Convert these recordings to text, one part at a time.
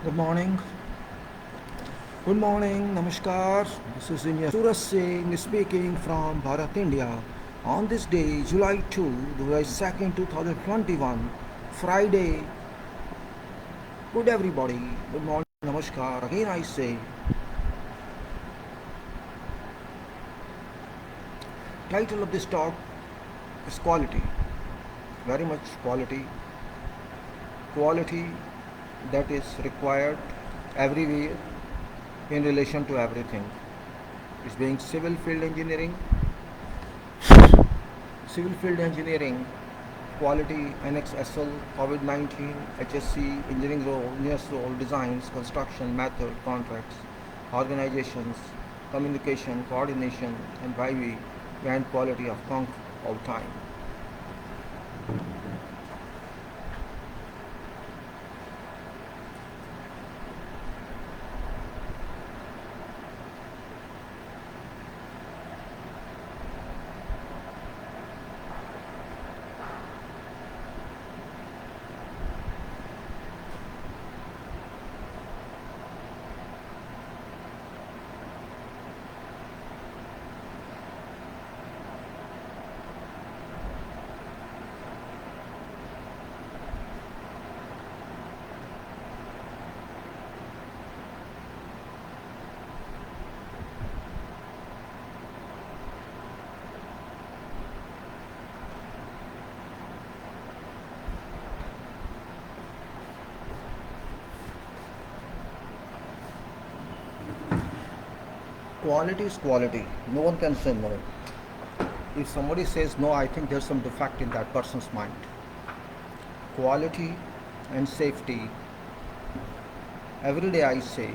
Good morning. Good morning. Namaskar. This is Engineer Suraj Singh speaking from Bharat, India. On this day, July 2nd, 2021, Friday. Good everybody. Good morning. Namaskar. Again I say, title of this talk is quality. Very much quality. Quality that is required everywhere in relation to everything. It's being civil field engineering, quality, AnnexSL, COVID-19, HSC, engineers role, designs, construction, method, contracts, organizations, communication, coordination, and why we and quality of conk all time. Quality is quality. No one can say no. If somebody says no, I think there's some defect in that person's mind. Quality and safety. Every day I say,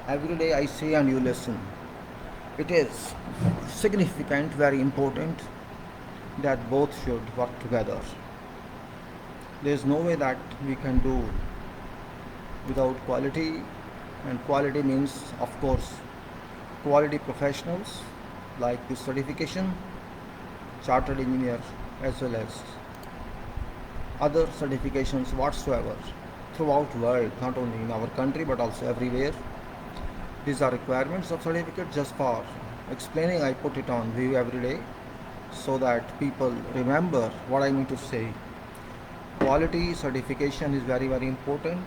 and you listen. It is significant, very important that both should work together. There is no way that we can do without quality, and quality means, of course, quality professionals like the certification, chartered engineer, as well as other certifications whatsoever throughout the world, not only in our country but also everywhere. These are requirements of certificate. Just for explaining, I put it on view every day so that people remember what I mean to say. Quality certification is very, very important.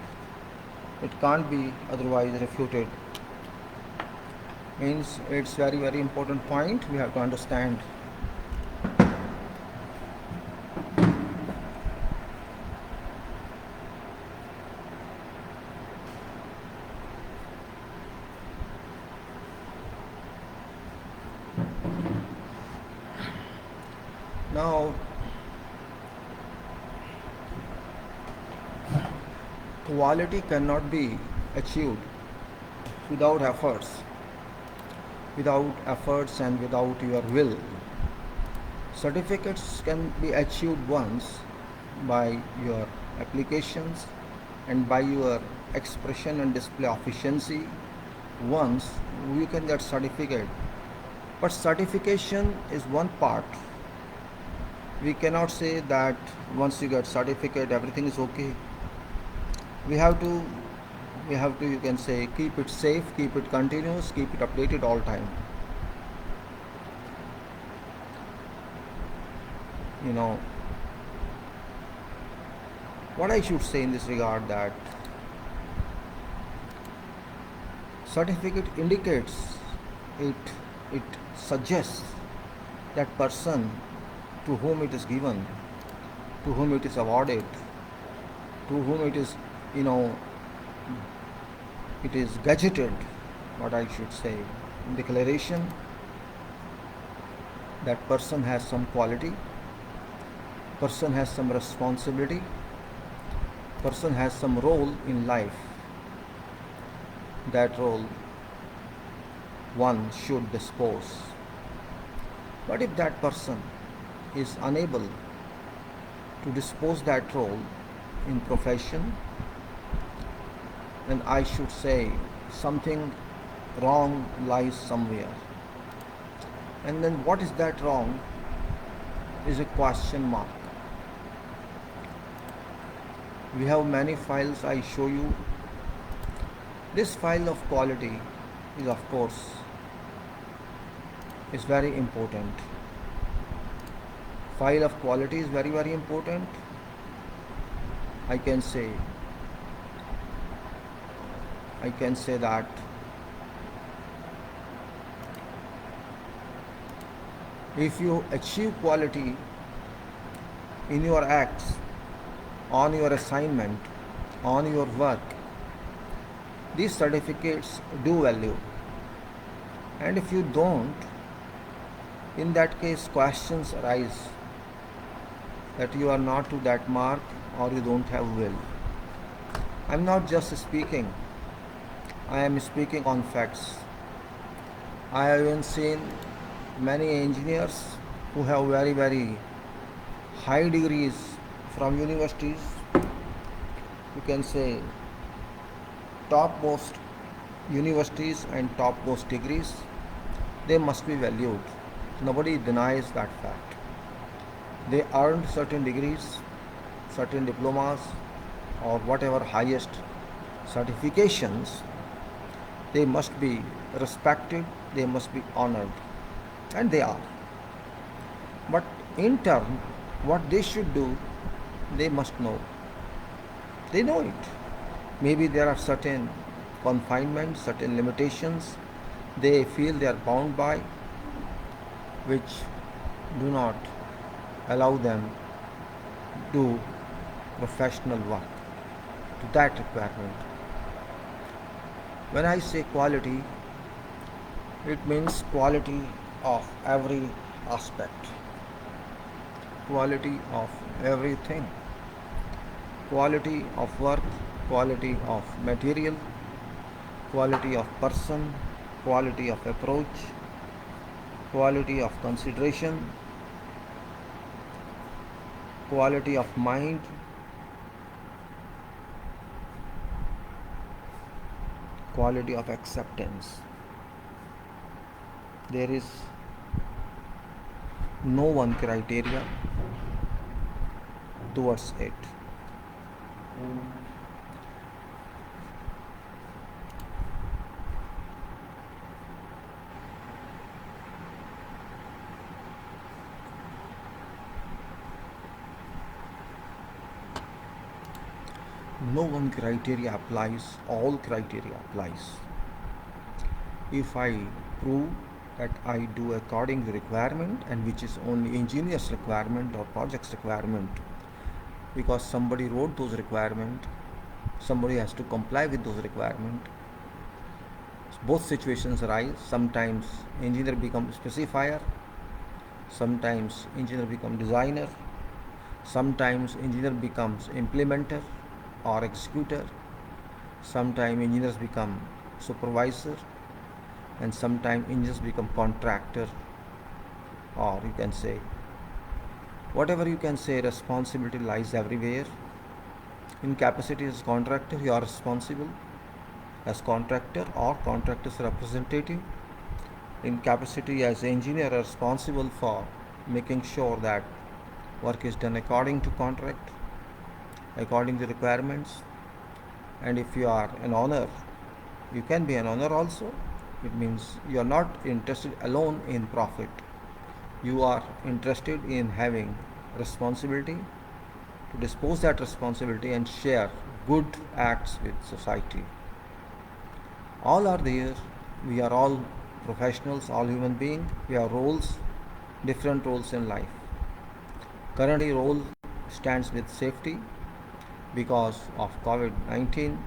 It can't be otherwise refuted. Means it's very, very important point we have to understand. Now, quality cannot be achieved without efforts and without your will. Certificates can be achieved once by your applications and by your expression and display efficiency. Once you can get certificate, but certification is one part. We cannot say that once you get certificate everything is okay. We have to, you can say, keep it safe, keep it continuous, keep it updated all time. You know what I should say in this regard, that certificate indicates, it suggests that person to whom it is given, to whom it is awarded, to whom it is, it is gadgeted, what I should say, declaration that person has some quality, person has some responsibility, person has some role in life. That role one should dispose. But if that person is unable to dispose that role in profession, then I should say something wrong lies somewhere. And then what is that wrong is a question mark. We have many files. I show you. This file of quality is, of course, is very important. File of quality is very important. I can say that if you achieve quality in your acts, on your assignment, on your work, these certificates do value. And if you don't, in that case questions arise that you are not to that mark or you don't have will. I'm not just speaking, I am speaking on facts. I have even seen many engineers who have very high degrees from universities, you can say topmost universities and topmost degrees. They must be valued. Nobody denies that fact. They earned certain degrees, certain diplomas, or whatever highest certifications. They must be respected, they must be honored, and they are. But in turn, what they should do, they must know. They know it. Maybe there are certain confinements, certain limitations they feel they are bound by, which do not allow them to do professional work to that requirement. When I say quality, it means quality of every aspect, quality of everything, quality of work, quality of material, quality of person, quality of approach, quality of consideration, quality of mind, quality of acceptance. There is no one criteria towards it. No one criteria applies, all criteria applies. If I prove that I do according to requirement, and which is only engineer's requirement or project's requirement, because somebody wrote those requirements, somebody has to comply with those requirements. Both situations arise. Sometimes engineer becomes specifier, sometimes engineer becomes designer, sometimes engineer becomes implementer or executor, sometimes engineers become supervisor, and sometimes engineers become contractor, or you can say whatever you can say. Responsibility lies everywhere. In capacity as contractor, you are responsible as contractor or contractor's representative. In capacity as engineer, are responsible for making sure that work is done according to contract, according to requirements. And if you are an owner, you can be an owner also. It means you are not interested alone in profit. You are interested in having responsibility to dispose that responsibility and share good acts with society. All are there. We are all professionals, all human beings. We have roles, different roles in life. Currently, role stands with safety because of COVID-19.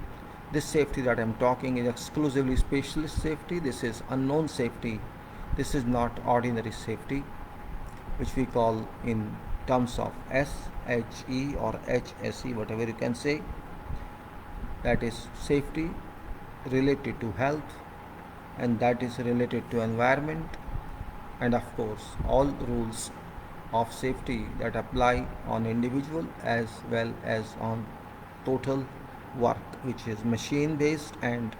This safety that I am talking is exclusively specialist safety. This is unknown safety. This is not ordinary safety, which we call in terms of SHE or HSE, whatever you can say. That is safety related to health, and that is related to environment, and of course all rules of safety that apply on individual as well as on total work, which is machine based and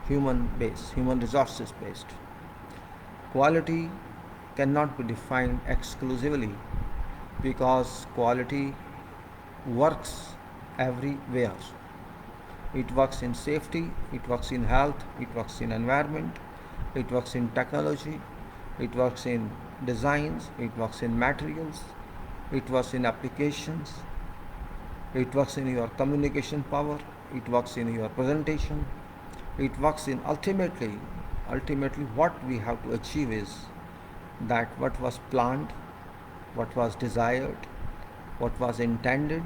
human based, human resources based. Quality cannot be defined exclusively because quality works everywhere. It works in safety, it works in health, it works in environment, it works in technology, it works in designs, it works in materials, it works in applications, it works in your communication power, it works in your presentation, it works in ultimately what we have to achieve is that what was planned, what was desired, what was intended,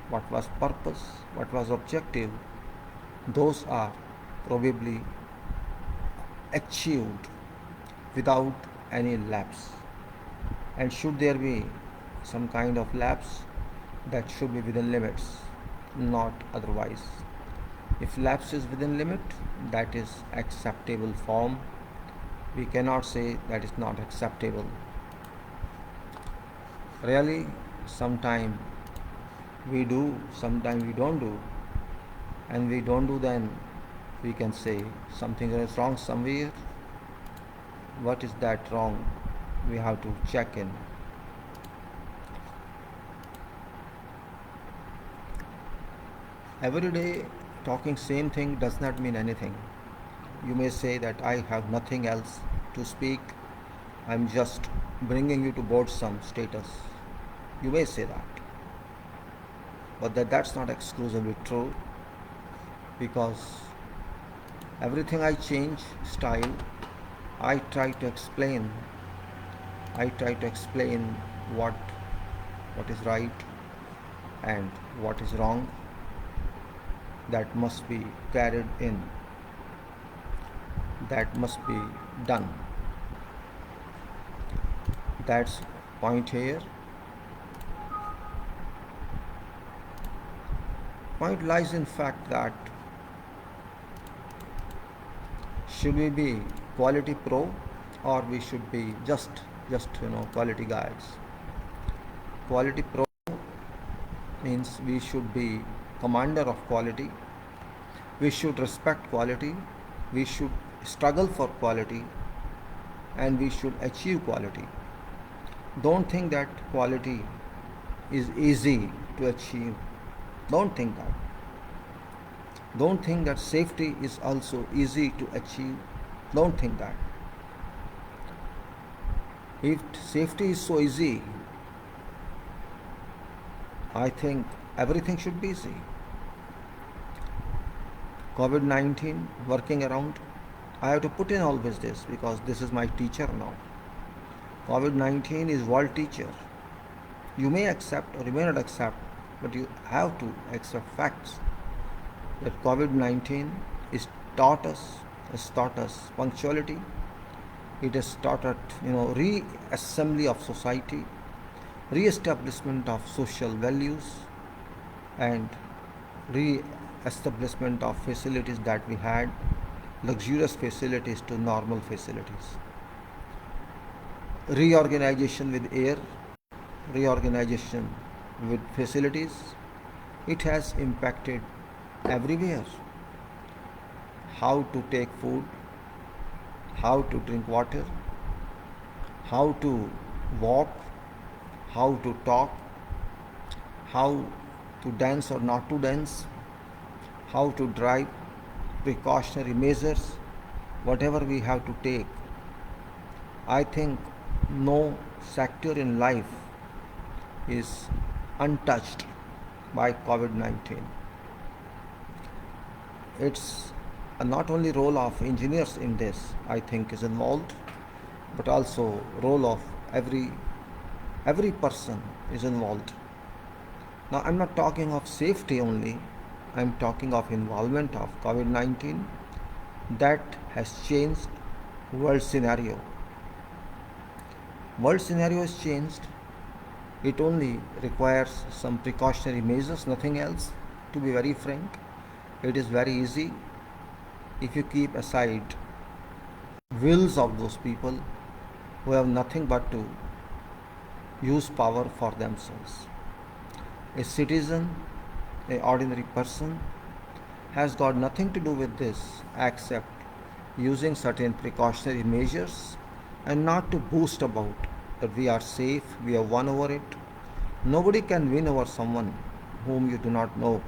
what was purpose, what was objective, those are probably achieved without any lapse. And should there be some kind of lapse, that should be within limits, not otherwise. If lapse is within limit, that is acceptable form. We cannot say that is not acceptable. Really, sometime we do, sometime we don't do, and we don't do, then we can say something is wrong somewhere. What is that wrong? We have to check in. Every day talking same thing does not mean anything. You may say that I have nothing else to speak, I'm just bringing you to board some status. You may say that. But that's not exclusively true, because everything I change style, I try to explain what is right and what is wrong, that must be carried in, that must be done. That's point here. Point lies in fact that should we be quality pro, or we should be just quality guys. Quality pro means we should be commander of quality, we should respect quality, we should struggle for quality, and we should achieve quality. Don't think that quality is easy to achieve. Don't think that. Don't think that safety is also easy to achieve. Don't think that. If safety is so easy, I think everything should be easy. COVID-19 working around, I have to put in always this because this is my teacher now. COVID-19 is world teacher. You may accept or you may not accept, but you have to accept facts that COVID-19 has taught us punctuality. It has taught us, reassembly of society, re-establishment of social values, and re-establishment of facilities that we had, luxurious facilities to normal facilities. Reorganization with air, reorganization with facilities. It has impacted everywhere. How to take food, how to drink water, how to walk, how to talk, how to dance or not to dance, how to drive, precautionary measures, whatever we have to take. I think no sector in life is untouched by COVID-19. It's not only role of engineers in this, I think, is involved, but also role of every person is involved. Now, I'm not talking of safety only, I'm talking of involvement of COVID-19 that has changed world scenario. World scenario has changed. It only requires some precautionary measures, nothing else. To be very frank, it is very easy if you keep aside wills of those people who have nothing but to use power for themselves. A citizen, an ordinary person, has got nothing to do with this except using certain precautionary measures and not to boast about that we are safe, we have won over it. Nobody can win over someone whom you do not know.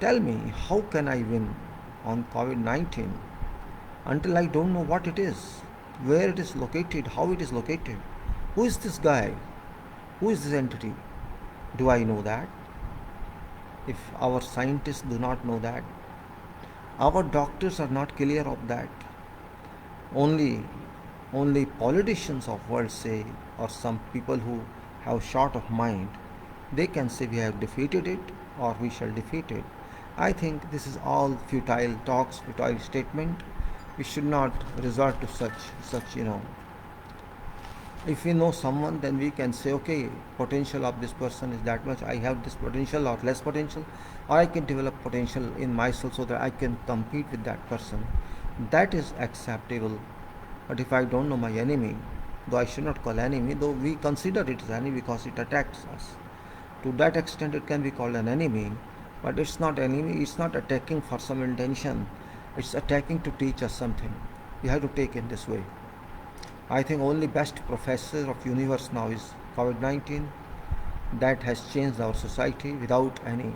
Tell me, how can I win on COVID-19 until I don't know what it is, where it is located, how it is located? Who is this guy? Who is this entity? Do I know that? If our scientists do not know that, our doctors are not clear of that. Only politicians of world say, or some people who have short of mind, they can say we have defeated it or we shall defeat it. I think this is all futile talks, futile statement. We should not resort to such. If we know someone, then we can say, okay, potential of this person is that much, I have this potential or less potential, or I can develop potential in myself so that I can compete with that person. That is acceptable. But if I don't know my enemy, though I should not call enemy, though we consider it as enemy because it attacks us, to that extent it can be called an enemy, but it's not enemy, it's not attacking for some intention, it's attacking to teach us something. We have to take it this way. I think only best professor of universe now is COVID-19. That has changed our society without any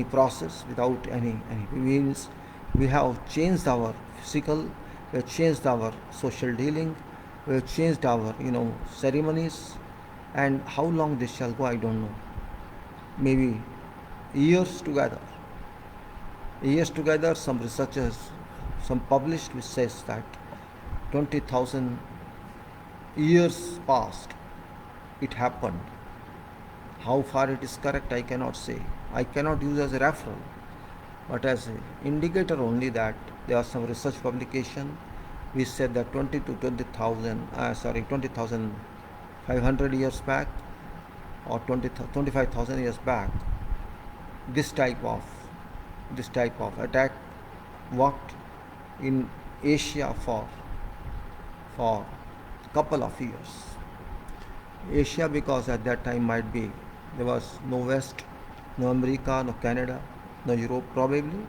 process, without any means. We have changed our physical, we have changed our social dealing, we have changed our ceremonies, and how long this shall go, I don't know. Maybe years together. Years together, some researchers, some published, which says that 20,000 years past it happened. How far it is correct, I cannot say. I cannot use as a referral, but as an indicator only that there are some research publication which said that 20,500 years back or 25,000 years back, this type of attack worked in Asia for couple of years. Asia, because at that time there was no West, no America, no Canada, no Europe probably,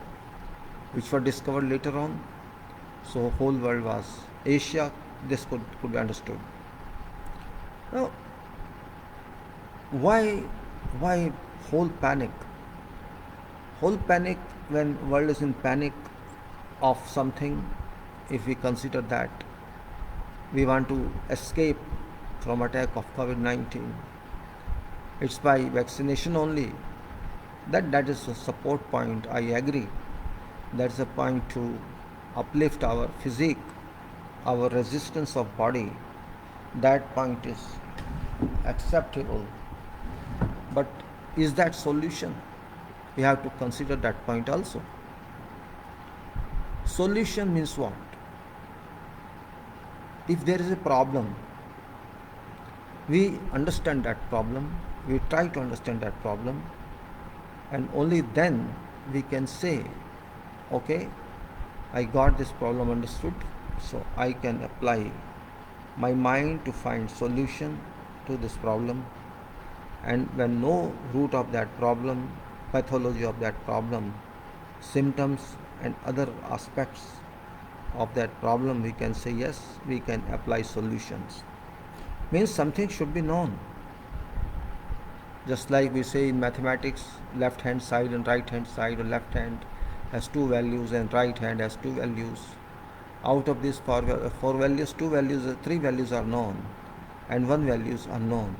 which were discovered later on. So whole world was Asia. This could be understood. Now, why whole panic? Whole panic when world is in panic of something. If we consider that we want to escape from attack of COVID-19, it's by vaccination only. That is a support point, I agree. That's a point to uplift our physique, our resistance of body. That point is acceptable. But is that solution? We have to consider that point also. Solution means what? If there is a problem, we understand that problem, we try to understand that problem, and only then we can say, okay, I got this problem understood, so I can apply my mind to find solution to this problem. And when no root of that problem, pathology of that problem, symptoms and other aspects of that problem, we can say yes, we can apply solutions. Means something should be known. Just like we say in mathematics, left hand side and right hand side, or left hand has two values and right hand has two values. Out of these four values, three values are known and one value is unknown.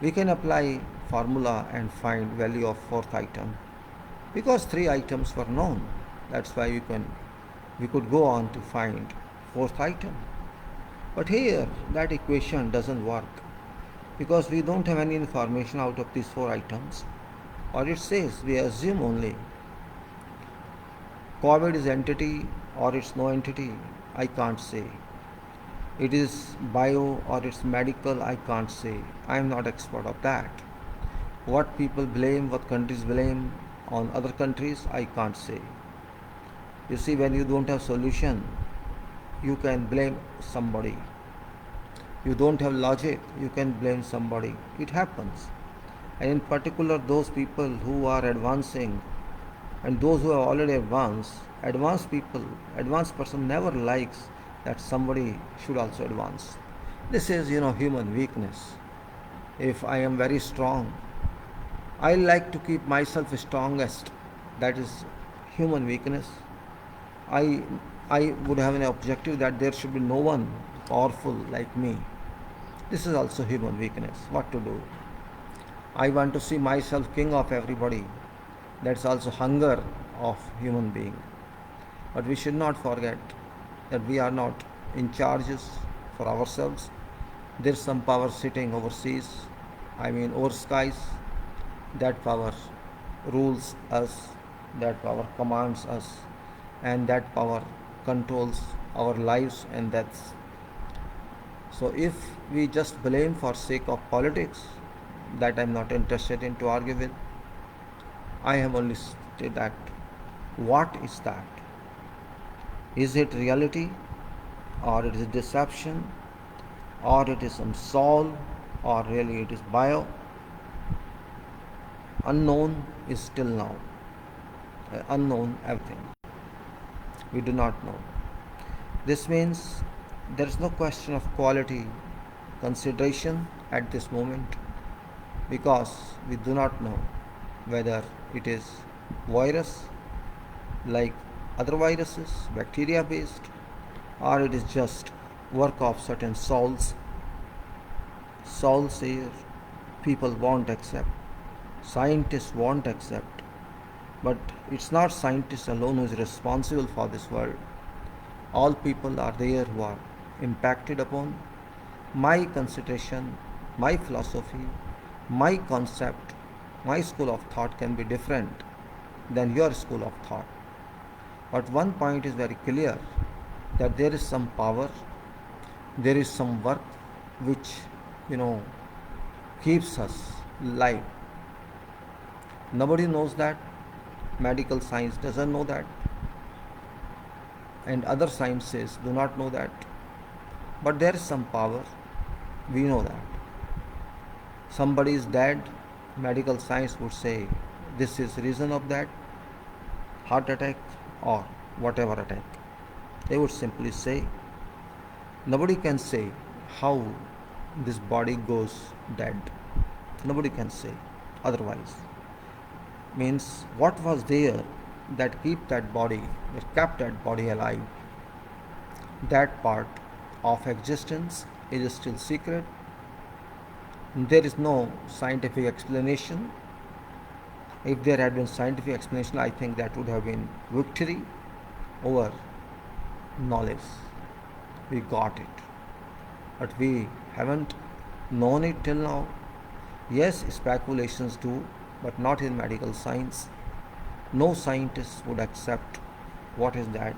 We can apply formula and find value of fourth item because three items were known. That's why we could go on to find fourth item. But here that equation doesn't work because we don't have any information out of these four items, or it says we assume only. COVID is entity or it's no entity, I can't say. It is bio or it's medical, I can't say. I am not expert of that. What people blame, what countries blame on other countries, I can't say. You see, when you don't have solution, you can blame somebody. You don't have logic, you can blame somebody. It happens. And in particular, those people who are advancing and those who have already advanced person never likes that somebody should also advance. This is, human weakness. If I am very strong, I like to keep myself strongest That is human weakness. I, I would have an objective that there should be no one powerful like me. This is also human weakness. What to do? I want to see myself king of everybody. That's also hunger of human being. But we should not forget that we are not in charges for ourselves. There's some power sitting overseas, over skies. That power rules us, that power commands us, and that power controls our lives and deaths. So if we just blame for sake of politics, that I'm not interested in to argue with. I have only stated that what is that? Is it reality, or it is deception, or it is some soul, or really it is bio? Unknown is still now. Unknown everything. We do not know. This means there is no question of quality consideration at this moment, because we do not know whether it is virus like other viruses, bacteria based, or it is just work of certain souls. Souls here people won't accept, scientists won't accept, but it's not scientists alone who is responsible for this world. All people are there who are impacted upon. My consideration, my philosophy, my concept, my school of thought can be different than your school of thought. But one point is very clear, that there is some power, there is some work which, keeps us alive. Nobody knows that. Medical science doesn't know that. And other sciences do not know that. But there is some power. We know that. Somebody is dead, medical science would say this is reason of that, heart attack or whatever attack. They would simply say. Nobody can say how this body goes dead. Nobody can say otherwise. Means what was there that kept that body alive. That part of existence is still secret. There is no scientific explanation. If there had been scientific explanation, I think that would have been victory over knowledge. We got it, but we haven't known it till now. Yes, speculations do, but not in medical science. No scientist would accept what is that.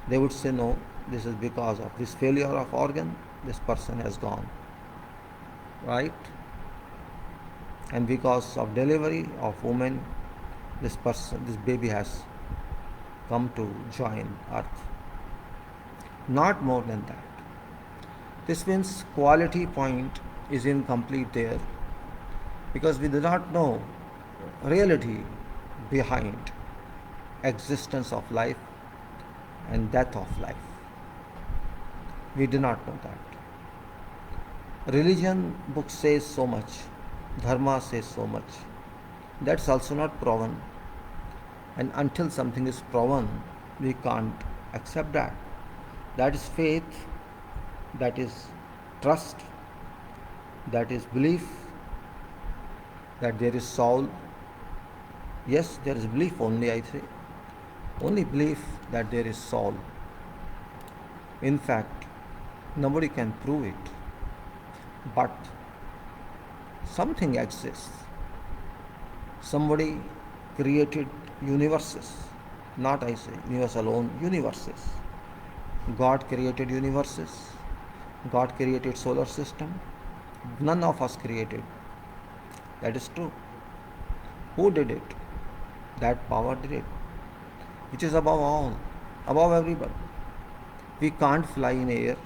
They would say no, this is because of this failure of organ, this person has gone, right? And because of delivery of woman, this baby has come to join earth. Not more than that. This means quality point is incomplete there, because we do not know reality behind existence of life and death of life. We do not know that. Religion book says so much, dharma says so much. That's also not proven. And until something is proven, we can't accept that. That is faith, that is trust, that is belief that there is soul. Yes, there is belief only, I say. Only belief that there is soul. In fact, nobody can prove it. But something exists. Somebody created universes. Not I say universe alone, universes. God created universes. God created solar system. None of us created. That is true. Who did it? That power did it, which is above all, above everybody. We can't fly in air.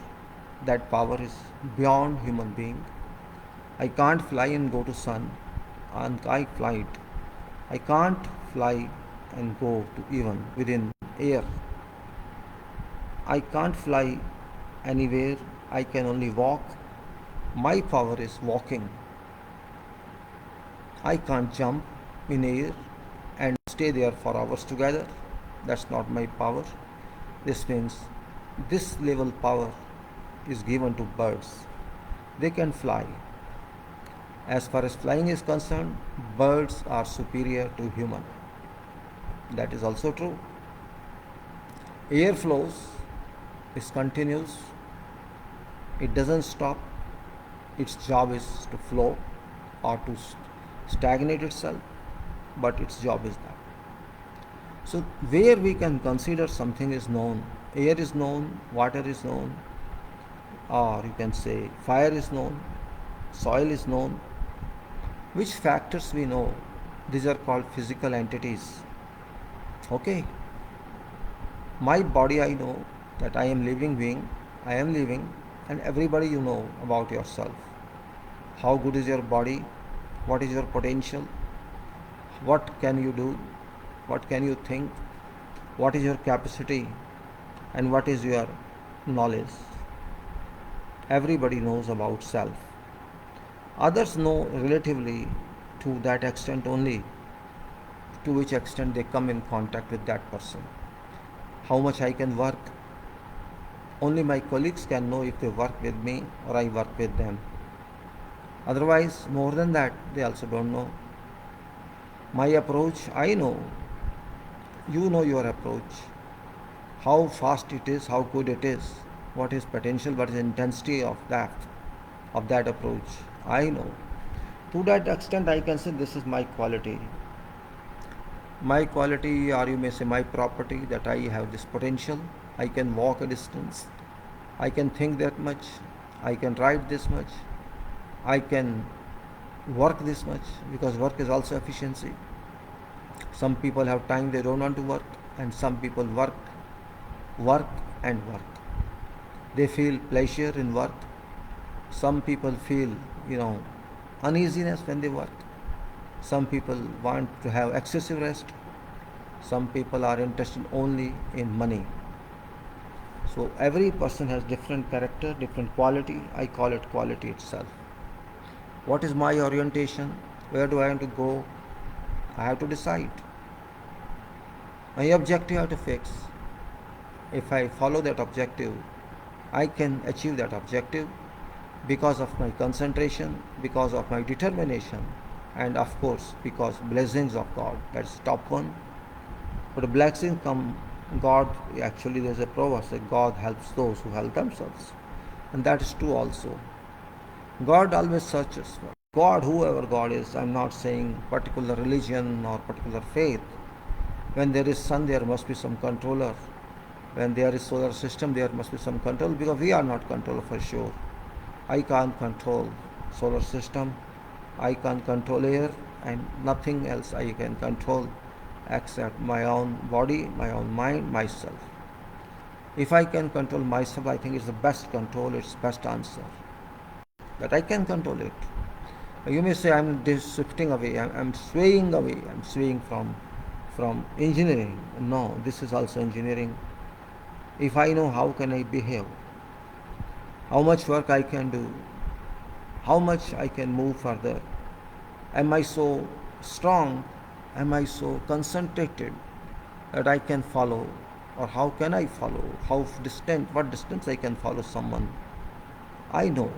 That power is beyond human being. I can't fly and go to sun, and I fly it. I can't fly and go to even within air. I can't fly anywhere. I can only walk. My power is walking. I can't jump in air and stay there for hours together. That's not my power. This means this level power is given to birds. They can fly. As far as flying is concerned, birds are superior to human. That is also true. Air flows, is continuous. It doesn't stop. Its job is to flow or to stagnate itself, but its job is that. So where we can consider something is known, air is known, water is known, or you can say fire is known, soil is known. Which factors we know? These are called physical entities. Okay. My body, I know that I am living being, I am living, and everybody you know about yourself. How good is your body? What is your potential? What can you do? What can you think? What is your capacity? And what is your knowledge? Everybody knows about self. Others know relatively to that extent only, to which extent they come in contact with that person. How much I can work. Only my colleagues can know if they work with me or I work with them. Otherwise, more than that, they also don't know. My approach, I know. You know your approach. How fast it is, how good it is, what is potential, what is intensity of that approach. I know. To that extent, I can say this is my quality. My quality, or you may say my property, that I have this potential. I can walk a distance. I can think that much. I can write this much. I can work this much, because work is also efficiency. Some people have time, they don't want to work, and some people work and work. They feel pleasure in work. Some people feel, uneasiness when they work. Some people want to have excessive rest. Some people are interested only in money. So every person has different character, different quality. I call it quality itself. What is my orientation? Where do I want to go? I have to decide. My objective I have to fix. If I follow that objective, I can achieve that objective because of my concentration, because of my determination, and of course because blessings of God. That's top one. But blessings come, God, actually there's a proverb that God helps those who help themselves. And that is true also. God always searches for God, whoever God is. I'm not saying particular religion or particular faith. When there is sun, there must be some controller. When there is solar system, there must be some control, because we are not controller for sure. I can't control solar system. I can't control air, and nothing else I can control except my own body, my own mind, myself. If I can control myself, I think it's the best control, it's best answer. But I can control it. You may say I'm shifting away, I'm swaying away, I'm swaying from engineering. No, this is also engineering. If I know how can I behave, how much work I can do, how much I can move further, am I so strong, am I so concentrated that I can follow, or how can I follow, what distance I can follow someone. I know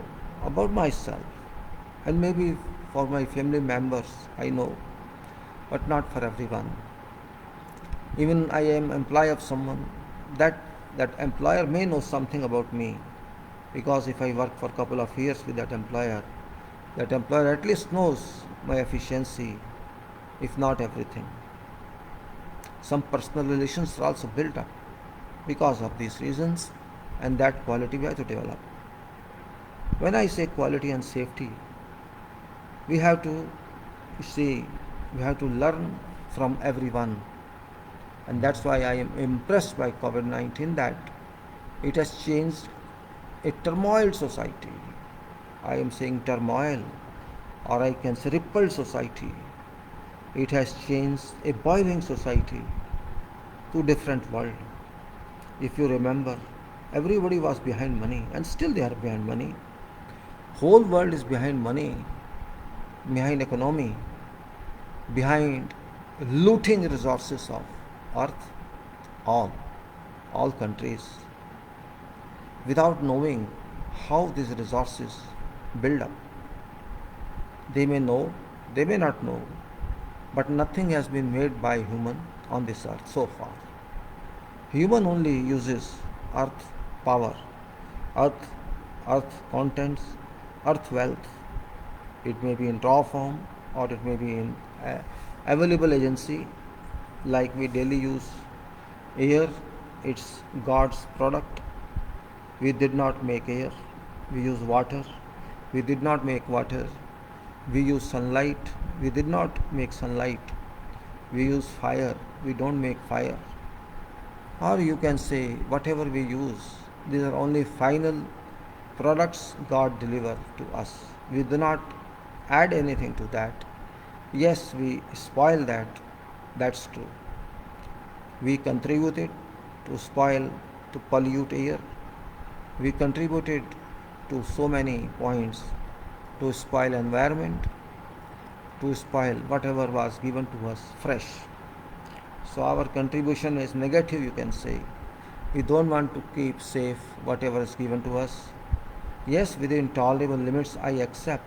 about myself, and maybe for my family members I know, but not for everyone. Even I am employee of someone, that employer may know something about me, because if I work for a couple of years with that employer at least knows my efficiency, if not everything. Some personal relations are also built up because of these reasons, and that quality we have to develop. When I say quality and safety, we have to learn from everyone. And that's why I am impressed by COVID-19, that it has changed a turmoil society. I am saying turmoil, or I can say rippled society. It has changed a boiling society to different world. If you remember, everybody was behind money, and still they are behind money. Whole world is behind money, behind economy, behind looting resources of earth, all, all countries, without knowing how these resources build up. They may know, they may not know, but nothing has been made by human on this earth so far. Human only uses earth power, earth, earth contents, earth wealth. It may be in raw form or it may be in available agency, like we daily use air, it's God's product. We did not make air, we use water. We did not make water, we use sunlight. We did not make sunlight, we use fire. We don't make fire. Or you can say, whatever we use, these are only final products God delivers to us. We do not add anything to that. Yes, we spoil that, that's true. We contribute it to spoil, to pollute air. We contributed to so many points to spoil environment, to spoil whatever was given to us fresh. So our contribution is negative, you can say. We don't want to keep safe whatever is given to us. Yes, within tolerable limits I accept,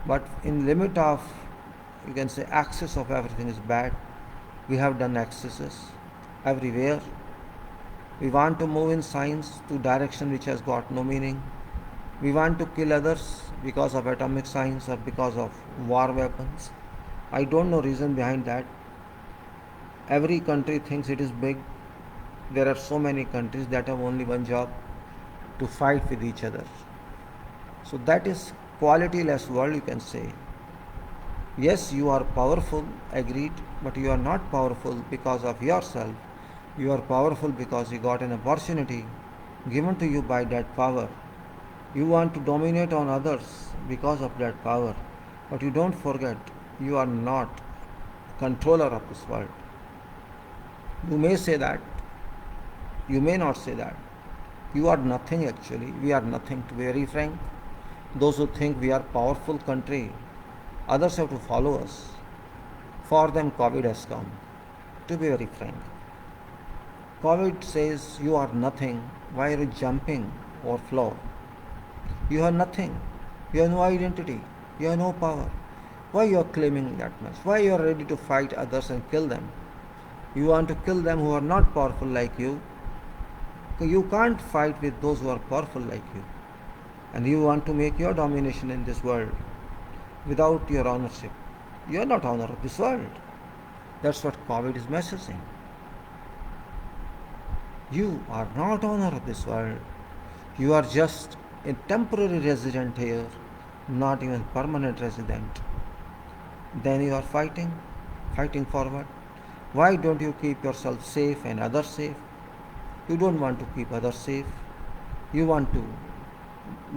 but in limit of, you can say, excess of everything is bad. We have done excesses everywhere. We want to move in science to direction which has got no meaning. We want to kill others because of atomic science or because of war weapons. I don't know reason behind that. Every country thinks it is big. There are so many countries that have only one job, to fight with each other. So that is qualityless world, you can say. Yes, you are powerful, agreed, but you are not powerful because of yourself. You are powerful because you got an opportunity given to you by that power. You want to dominate on others because of that power. But you don't forget, you are not controller of this world. You may say that, you may not say that. You are nothing actually. We are nothing, to be very frank. Those who think we are powerful country, others have to follow us. For them COVID has come, to be very frank. COVID says you are nothing. Why are you jumping or floor? You have nothing. You have no identity. You have no power. Why you are claiming that much? Why you are ready to fight others and kill them? You want to kill them who are not powerful like you. You can't fight with those who are powerful like you. And you want to make your domination in this world without your ownership. You are not owner of this world. That's what COVID is messaging. You are not owner of this world. You are just a temporary resident here, not even permanent resident. Then you are fighting. Fighting for what? Why don't you keep yourself safe and others safe? You don't want to keep others safe. You want to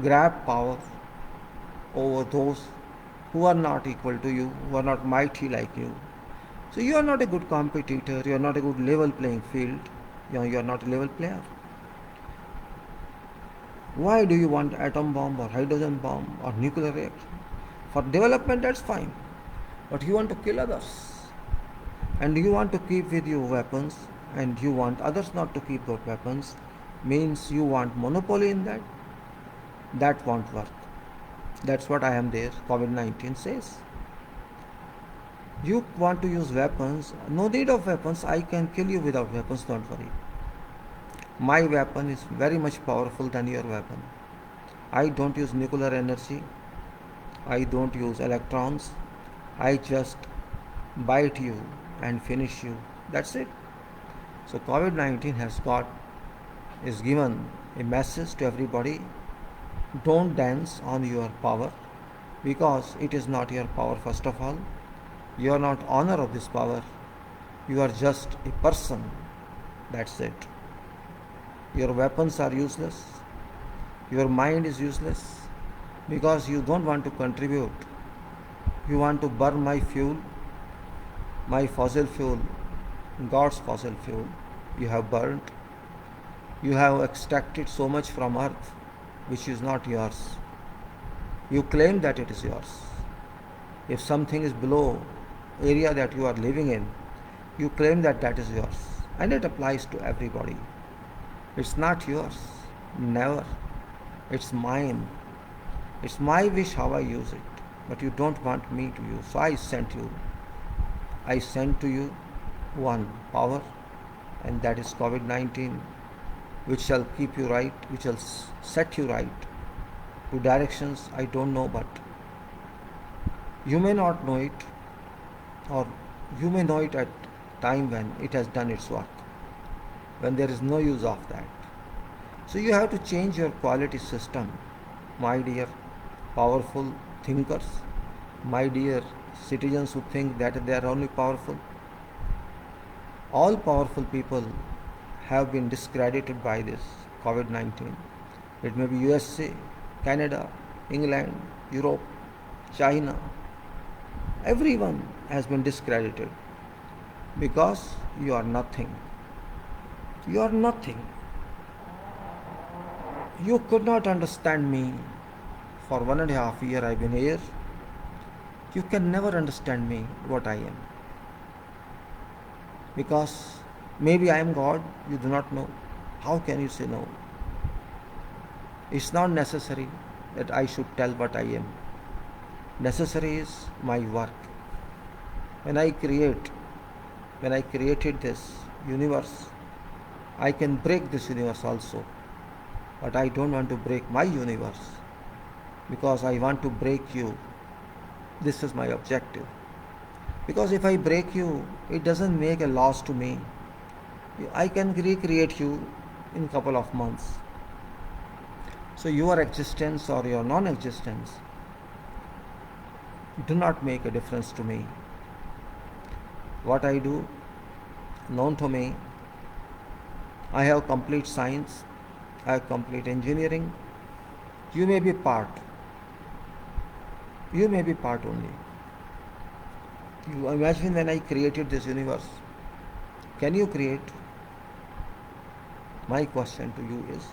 grab power over those who are not equal to you, who are not mighty like you. So you are not a good competitor. You are not a good level playing field. You are not a level player. Why do you want atom bomb or hydrogen bomb or nuclear reactor? For development, that's fine. But you want to kill others. And you want to keep with you weapons, and you want others not to keep those weapons, means you want monopoly in that. That won't work. That's what I am there, COVID-19 says. You want to use weapons, no need of weapons, I can kill you without weapons, don't worry. My weapon is very much powerful than your weapon. I don't use nuclear energy, I don't use electrons, I just bite you and finish you. That's it. So COVID-19 is given a message to everybody. Don't dance on your power, because it is not your power first of all. You are not owner of this power. You are just a person. That's it. Your weapons are useless. Your mind is useless, because you don't want to contribute. You want to burn my fuel, my fossil fuel, God's fossil fuel. You have burnt. You have extracted so much from earth which is not yours. You claim that it is yours. If something is below area that you are living in, you claim that that is yours. And it applies to everybody. It's not yours. Never. It's mine. It's my wish how I use it. But you don't want me to use. So I sent you. I sent to you one power, and that is COVID-19, which shall keep you right, which shall set you right to directions I don't know, but you may not know it, or you may know it at time when it has done its work, when there is no use of that. So you have to change your quality system, my dear powerful thinkers, my dear citizens who think that they are only powerful. All powerful people have been discredited by this COVID-19. It may be USA, Canada, England, Europe, China. Everyone has been discredited because you are nothing. You are nothing. You could not understand me. For 1.5 years I've been here. You can never understand me, what I am. Because maybe I am God, you do not know. How can you say no? It's not necessary that I should tell what I am. Necessary is my work. When I created this universe, I can break this universe also. But I don't want to break my universe, because I want to break you. This is my objective. Because if I break you, it doesn't make a loss to me. I can recreate you in a couple of months. So your existence or your non-existence do not make a difference to me. What I do, known to me, I have complete science, I have complete engineering. You may be part. You may be part only. You imagine when I created this universe. Can you create? My question to you is,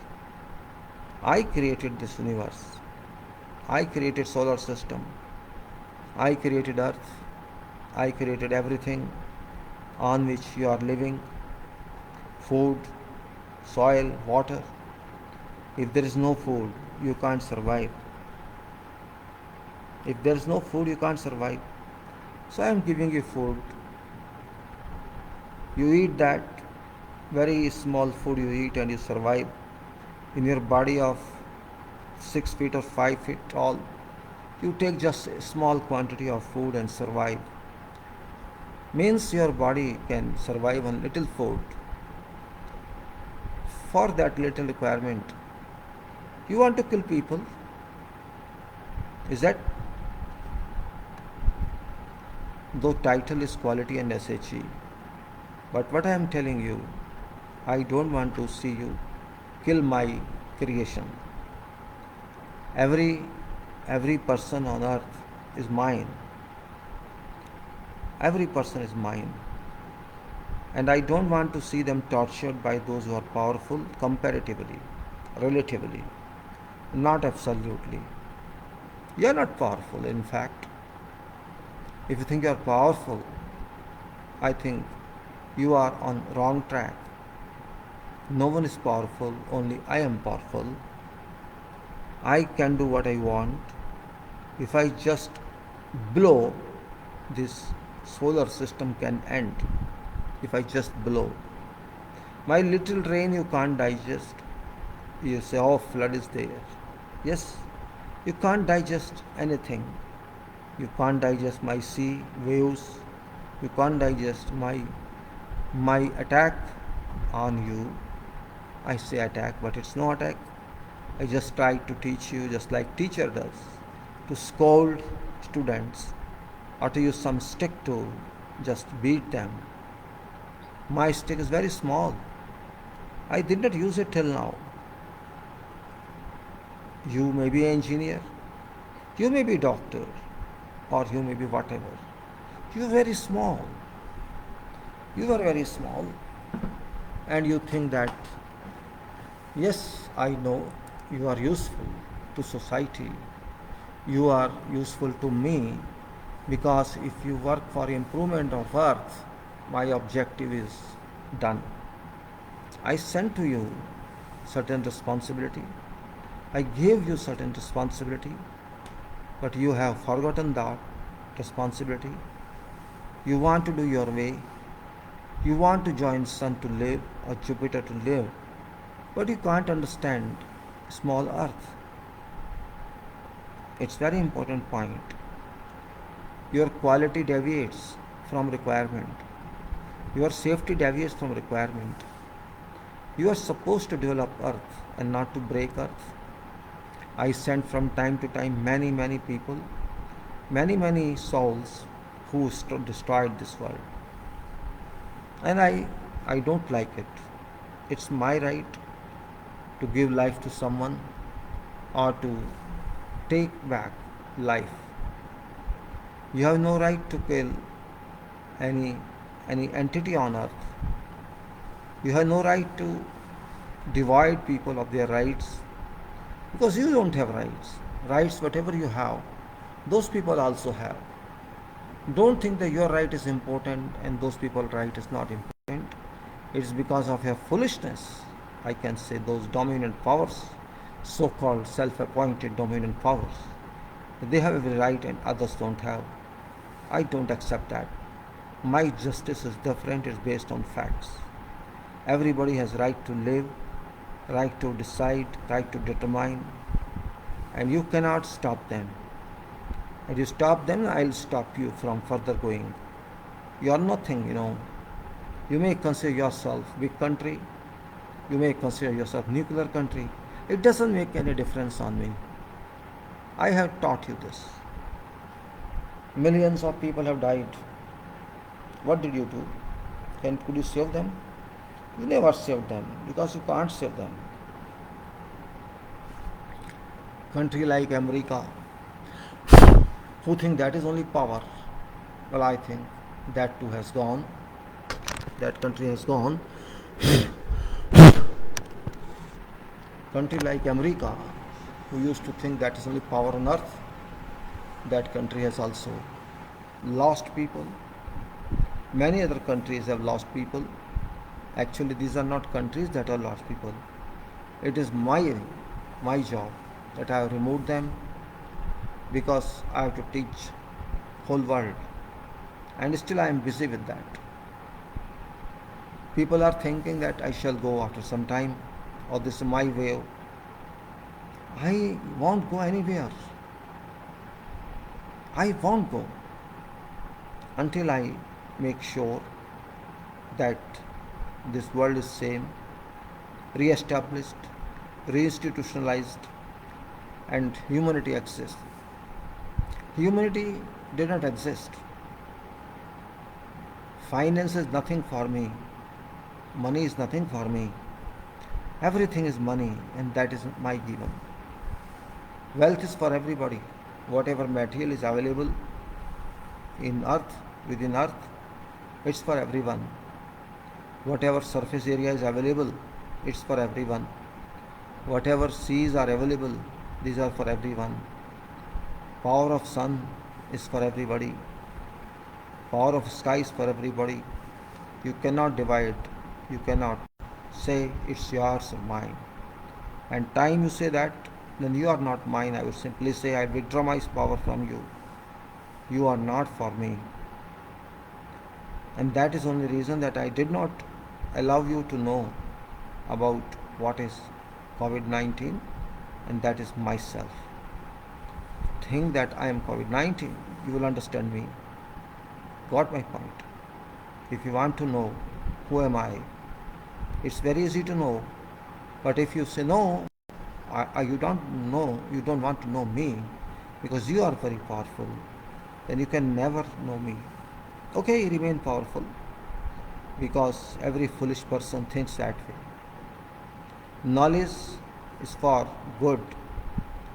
I created this universe. I created solar system. I created earth. I created everything on which you are living. Food, soil, water. If there is no food, you can't survive. If there is no food, you can't survive. So I am giving you food. You eat that very small food you eat and you survive. In your body of 6 feet or 5 feet tall, you take just a small quantity of food and survive. Means your body can survive on little food. For that little requirement, you want to kill people. Is that? Though title is quality and SHE. But what I am telling you, I don't want to see you kill my creation. Every person on earth is mine. Every person is mine. And I don't want to see them tortured by those who are powerful comparatively, relatively, not absolutely. You are not powerful, in fact. If you think you are powerful, I think you are on wrong track. No one is powerful, only I am powerful. I can do what I want. If I just blow, this solar system can end. If I just blow. My little rain you can't digest. You say, oh, flood is there. Yes, you can't digest anything. You can't digest my sea waves. You can't digest my attack on you. I say attack, but it's no attack. I just try to teach you, just like teacher does, to scold students or to use some stick to just beat them. My stick is very small. I did not use it till now. You may be an engineer, you may be a doctor, or you may be whatever. You are very small. You are very small. And you think that, yes, I know you are useful to society. You are useful to me. Because if you work for improvement of earth, my objective is done. I sent to you certain responsibility. I gave you certain responsibility, but you have forgotten that responsibility. You want to do your way. You want to join Sun to live or Jupiter to live, but you can't understand small earth. It's very important point. Your quality deviates from requirement. Your safety deviates from requirement. You are supposed to develop earth and not to break earth. I send from time to time many people, many souls who destroyed this world. And I don't like it. It's my right to give life to someone or to take back life. You have no right to kill any entity on earth. You have no right to divide people of their rights because you don't have rights. Rights, whatever you have, those people also have. Don't think that your right is important and those people's right is not important. It's because of your foolishness, I can say, those dominant powers, so-called self-appointed dominant powers. They have every right and others don't have. I don't accept that. My justice is different, it's based on facts. Everybody has right to live, right to decide, right to determine, and you cannot stop them. And you stop them, I'll stop you from further going. You are nothing, You may consider yourself big country, you may consider yourself nuclear country. It doesn't make any difference on me. I have taught you this. Millions of people have died. What did you do? Could you save them? You never saved them because you can't save them. Country like America, who think that is only power. Well, I think that too has gone. That country has gone. Country like America, who used to think that is only power on earth, that country has also lost people. Many other countries have lost people. Actually, these are not countries that are lost people. It is my job that I have removed them because I have to teach whole world, and still I am busy with that. People are thinking that I shall go after some time, or this is my way. I won't go anywhere. I won't go until I make sure that this world is same, re-established, re-institutionalized, and humanity exists. Humanity did not exist. Finance is nothing for me. Money is nothing for me. Everything is money, and that is my given. Wealth is for everybody. Whatever material is available in earth, within earth, it's for everyone. Whatever surface area is available, it's for everyone. Whatever seas are available, these are for everyone. Power of sun is for everybody. Power of sky is for everybody. You cannot divide. You cannot say it's yours or mine. And time you say that, then you are not mine. I will simply say I withdraw my power from you. You are not for me. And that is only reason that I did not allow you to know about what is COVID-19, and that is myself. Think that I am COVID-19, you will understand me. Got my point? If you want to know who am I, it's very easy to know. But if you say no, you don't know, you don't want to know me because you are very powerful, then you can never know me. Okay, remain powerful because every foolish person thinks that way. Knowledge is for good,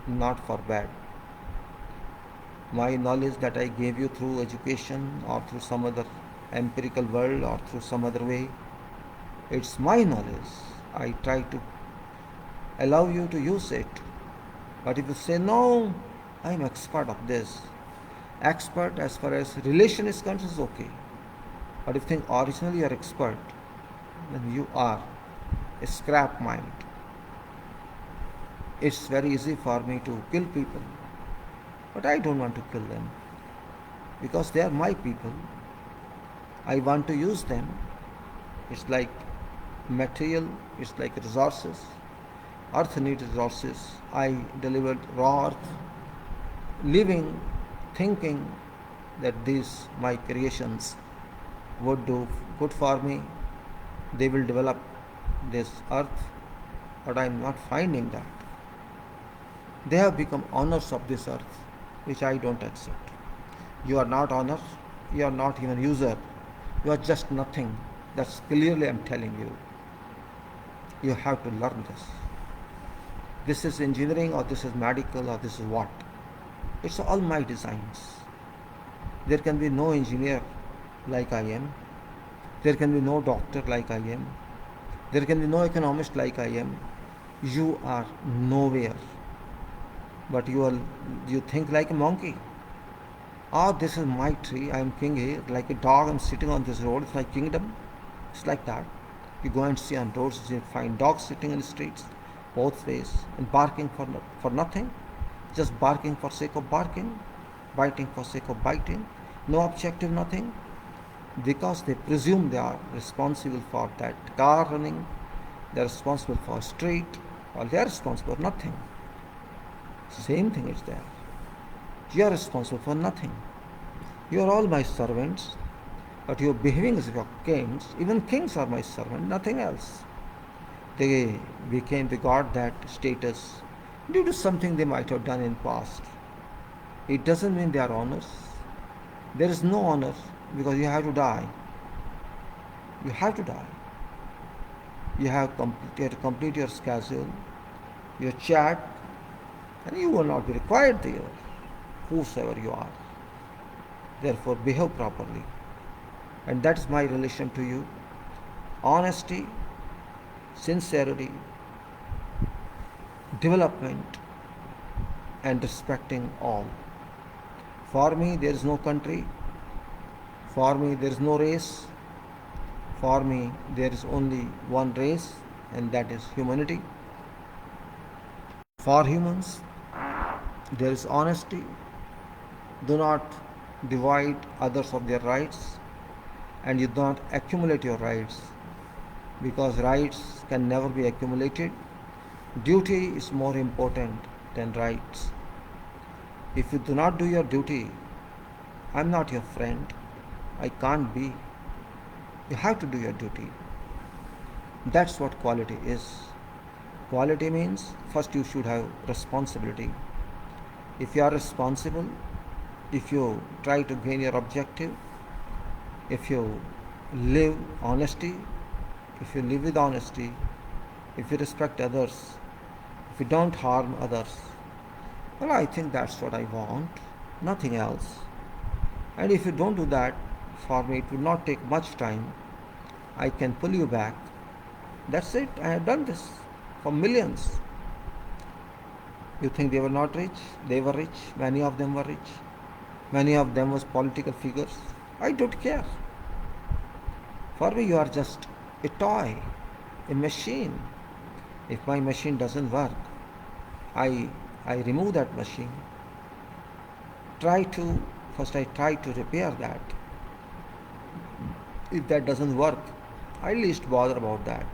not for bad. My knowledge that I gave you through education or through some other empirical world or through some other way, it's my knowledge. I try to allow you to use it. But if you say, no, I'm expert of this, Expert as far as relation is concerned is okay. But if you think originally you are expert, then you are a scrap mind. It's very easy for me to kill people, but I don't want to kill them because they are my people. I want to use them. It's like material, it's like resources. Earth needs resources. I delivered raw earth, living, thinking that these my creations would do good for me. They will develop this earth, but I am not finding that. They have become owners of this earth, which I don't accept. You are not owner, you are not even user, you are just nothing. That's clearly I'm telling you. You have to learn this. This is engineering or this is medical or this is what? It's all my designs. There can be no engineer like I am. There can be no doctor like I am. There can be no economist like I am. You are nowhere. But you think like a monkey. Oh, this is my tree. I am king here. Like a dog, I'm sitting on this road. It's my kingdom. It's like that. You go and see on roads, you find dogs sitting in the streets, both ways, and barking for nothing. Just barking for sake of barking, biting for sake of biting. No objective, nothing. Because they presume they are responsible for that car running, they are responsible for a street, or they are responsible for nothing. Same thing is there. You are responsible for nothing. You are all my servants, but you are behaving as if you are kings. Even kings are my servants, nothing else. They became, they got that status due to something they might have done in past. It doesn't mean they are honors. There is no honor because you have to die. You have to die. You have to complete your schedule, your chat, and you will not be required there, whosoever you are. Therefore, behave properly. And that is my relation to you. Honesty, sincerity, development, and respecting all. For me, there is no country. For me, there is no race. For me, there is only one race, and that is humanity. For humans, there is honesty. Do not divide others of their rights, and you do not accumulate your rights, because rights can never be accumulated. Duty is more important than rights. If you do not do your duty, I am not your friend. I can't be. You have to do your duty. That's what quality is. Quality means first you should have responsibility. If you are responsible, if you try to gain your objective, if you live honesty, if you live with honesty, if you respect others, if you don't harm others, well, I think that's what I want, nothing else. And if you don't do that, for me it will not take much time. I can pull you back. That's it. I have done this for millions. You think they were not rich? They were rich. Many of them were rich. Many of them was political figures. I don't care. For me, you are just a toy, a machine. If my machine doesn't work, I remove that machine. First I try to repair that. If that doesn't work, I least bother about that.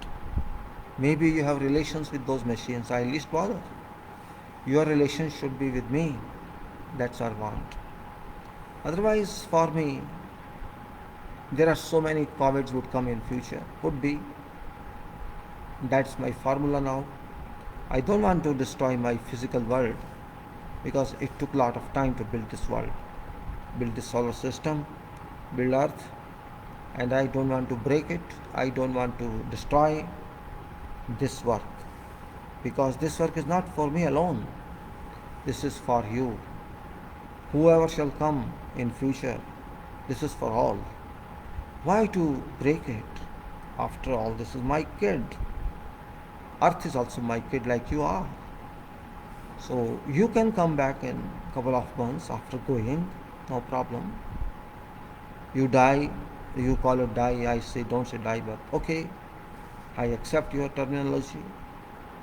Maybe you have relations with those machines, I least bother. Your relation should be with me. That's our want. Otherwise, for me, there are so many COVIDs would come in future. Could be. That's my formula now. I don't want to destroy my physical world because it took a lot of time to build this world, build this solar system, build Earth, and I don't want to break it. I don't want to destroy this work because this work is not for me alone. This is for you. Whoever shall come in future, this is for all. Why to break it? After all, this is my kid. Earth is also my kid like you are. So you can come back in a couple of months after going. no problem. You die, you call it die, I say don't say die, but okay, I accept your terminology.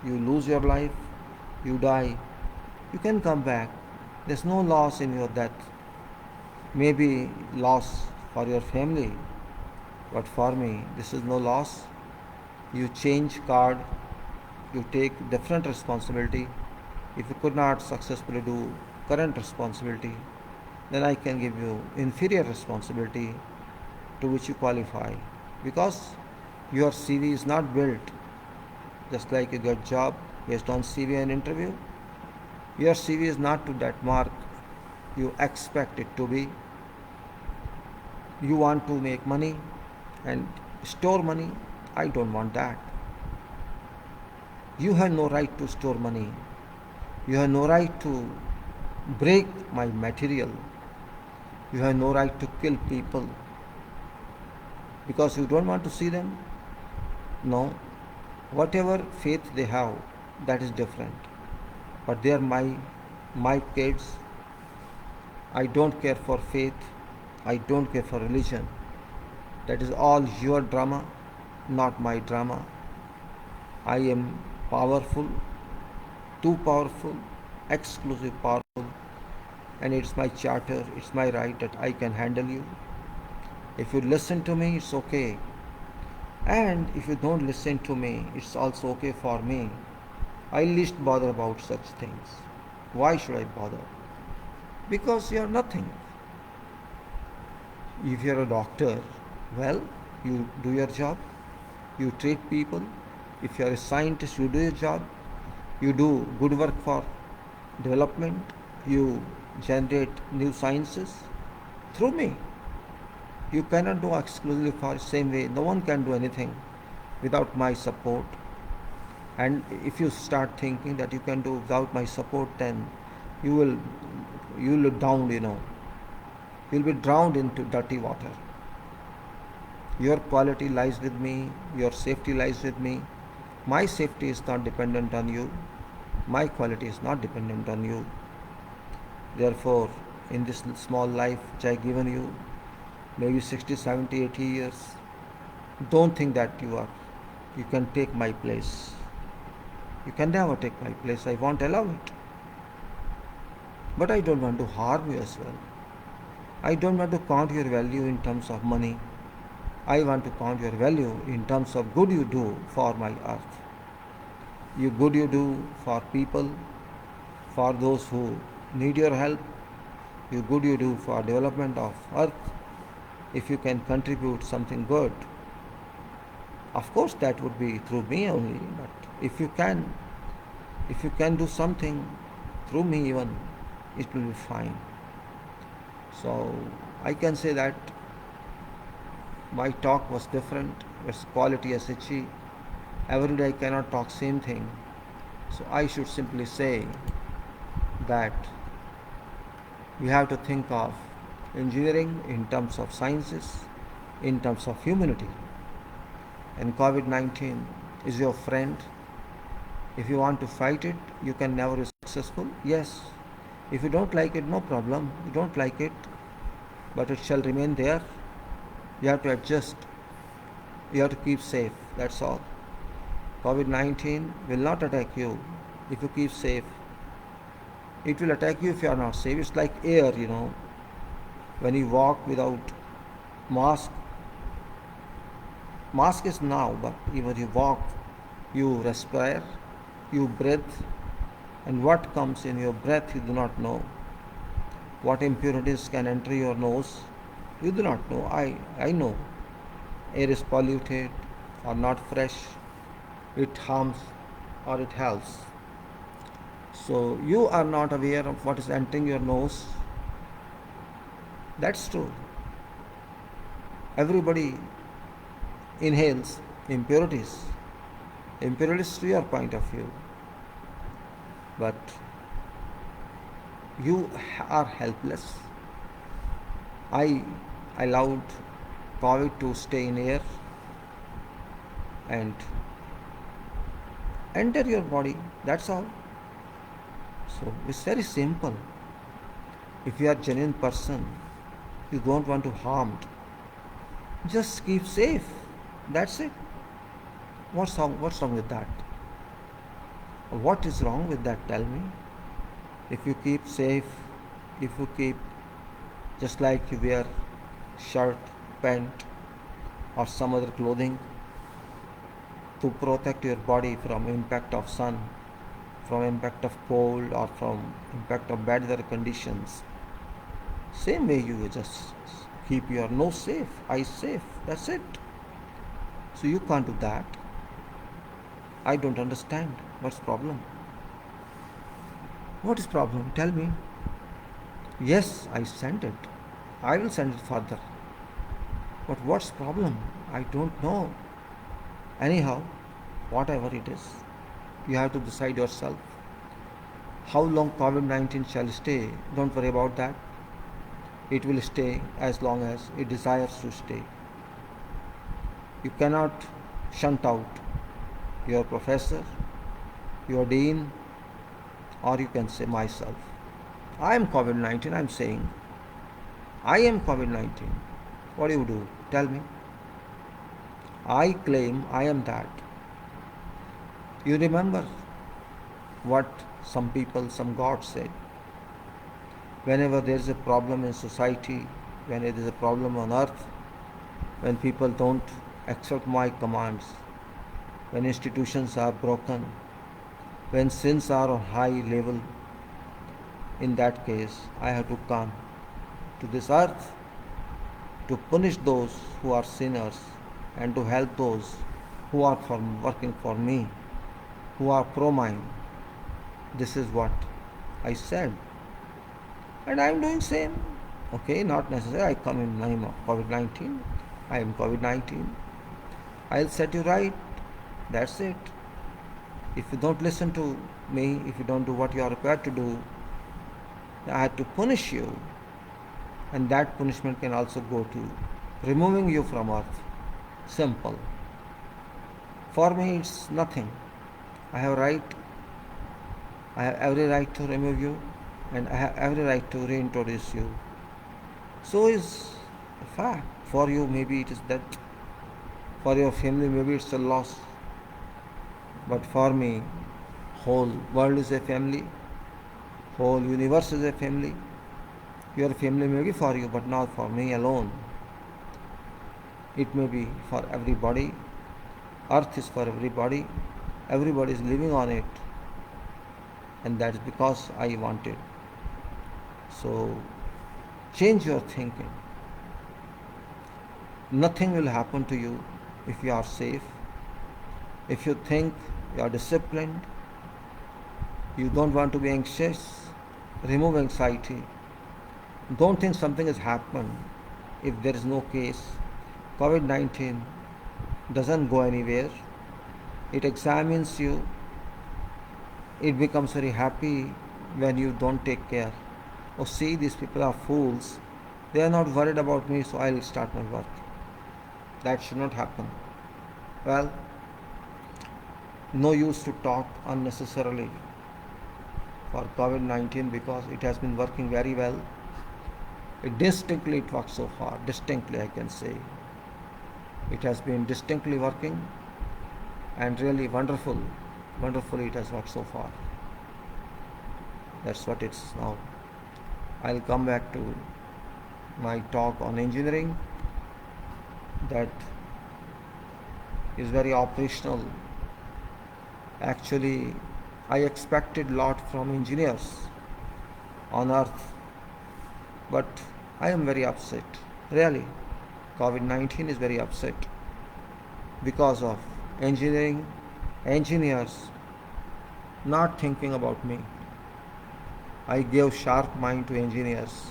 You lose your life, you die, you can come back. There's no loss in your death. Maybe loss for your family, but for me, this is no loss. You change card, you take different responsibility. If you could not successfully do current responsibility, then I can give you inferior responsibility to which you qualify, because your CV is not built just like you get job based on CV and interview. Your CV is not to that mark you expect it to be. You want to make money and store money. I don't want that. You have no right to store money. You have no right to break my material. You have no right to kill people because you don't want to see them. No, whatever faith they have, that is different. But they are my kids. I don't care for faith. I don't care for religion. That is all your drama, not my drama. I am powerful, too powerful, exclusive powerful, and it's my charter, it's my right that I can handle you. If you listen to me, it's okay. And if you don't listen to me, it's also okay for me. I least bother about such things. Why should I bother? Because you are nothing. If you are a doctor, well, you do your job, you treat people. If you are a scientist, you do your job, you do good work for development, you generate new sciences through me. You cannot do exclusively for the same way. No one can do anything without my support. And if you start thinking that you can do without my support, then you will drown, you'll be drowned into dirty water. Your quality lies with me, your safety lies with me. My safety is not dependent on you, my quality is not dependent on you. Therefore, in this small life which I given you, maybe 60, 70, 80 years, don't think that you can take my place. You can never take my place. I won't allow it. But I don't want to harm you as well. I don't want to count your value in terms of money. I want to count your value in terms of good you do for my earth. Good you do for people, for those who need your help. Good you do for development of earth. If you can contribute something good, of course that would be through me only. But if you can do something through me even, it will be fine. So I can say that my talk was different. It's quality SHE. Every day I cannot talk same thing. So I should simply say that we have to think of engineering in terms of sciences, in terms of humanity. And COVID-19 is your friend. If you want to fight it, you can never be successful. Yes. If you don't like it, no problem. You don't like it, but it shall remain there. You have to adjust. You have to keep safe. That's all. COVID-19 will not attack you if you keep safe. It will attack you if you are not safe. It's like air, When you walk without mask, mask is now, but when you walk, you respire, you breathe, and what comes in your breath you do not know. What impurities can enter your nose, you do not know. I know. Air is polluted or not fresh, it harms or it helps. So you are not aware of what is entering your nose. That's true. Everybody inhales impurities. Impurities to your point of view. But you are helpless. I allowed COVID to stay in air and enter your body. That's all. So it's very simple. If you are a genuine person, you don't want to harm, just keep safe. That's it. What's wrong with that? What is wrong with that? Tell me. If you keep safe, if you keep just like you wear shirt, pant, or some other clothing to protect your body from impact of sun, from impact of cold, or from impact of bad weather conditions, same way you just keep your nose safe, eyes safe. That's it. So you can't do that. I don't understand. What's problem? What is problem? Tell me. Yes, I sent it. I will send it further. But what's problem? I don't know. Anyhow, whatever it is, you have to decide yourself. How long COVID-19 shall stay? Don't worry about that. It will stay as long as it desires to stay. You cannot shunt out your professor, your dean, or you can say myself. I am COVID-19, I am saying. I am COVID-19. What do you do? Tell me. I claim I am that. You remember what some people, some gods said. Whenever there is a problem in society, when there is a problem on earth, when people don't accept my commands, when institutions are broken, when sins are on high level, in that case, I have to come to this earth to punish those who are sinners and to help those who are working for me, who are pro mine. This is what I said. And I am doing same. Okay, not necessary. I come in name of COVID-19. I am COVID-19. I'll set you right. That's it. If you don't listen to me, if you don't do what you are required to do, I have to punish you. And that punishment can also go to removing you from earth. Simple. For me, it's nothing. I have every right to remove you, and I have every right to reintroduce you. So is a fact. For you, maybe it is death. For your family, maybe it's a loss. But for me, whole world is a family. Whole universe is a family. Your family may be for you, but not for me alone. It may be for everybody. Earth is for everybody. Everybody is living on it. And that is because I want it. So, change your thinking. Nothing will happen to you if you are safe. If you think you are disciplined, you don't want to be anxious, remove anxiety. Don't think something has happened if there is no case. COVID-19 doesn't go anywhere. It examines you. It becomes very happy when you don't take care. Oh, see, these people are fools. They are not worried about me, so I'll start my work. That should not happen. Well, no use to talk unnecessarily for COVID-19 because it has been working very well. It works so far. Distinctly, I can say. It has been distinctly working and really wonderful. Wonderfully, it has worked so far. That's what it's now. I'll come back to my talk on engineering. That is very operational. Actually, I expected a lot from engineers on earth, but I am very upset. Really, COVID-19 is very upset because of engineers not thinking about me. I gave sharp mind to engineers.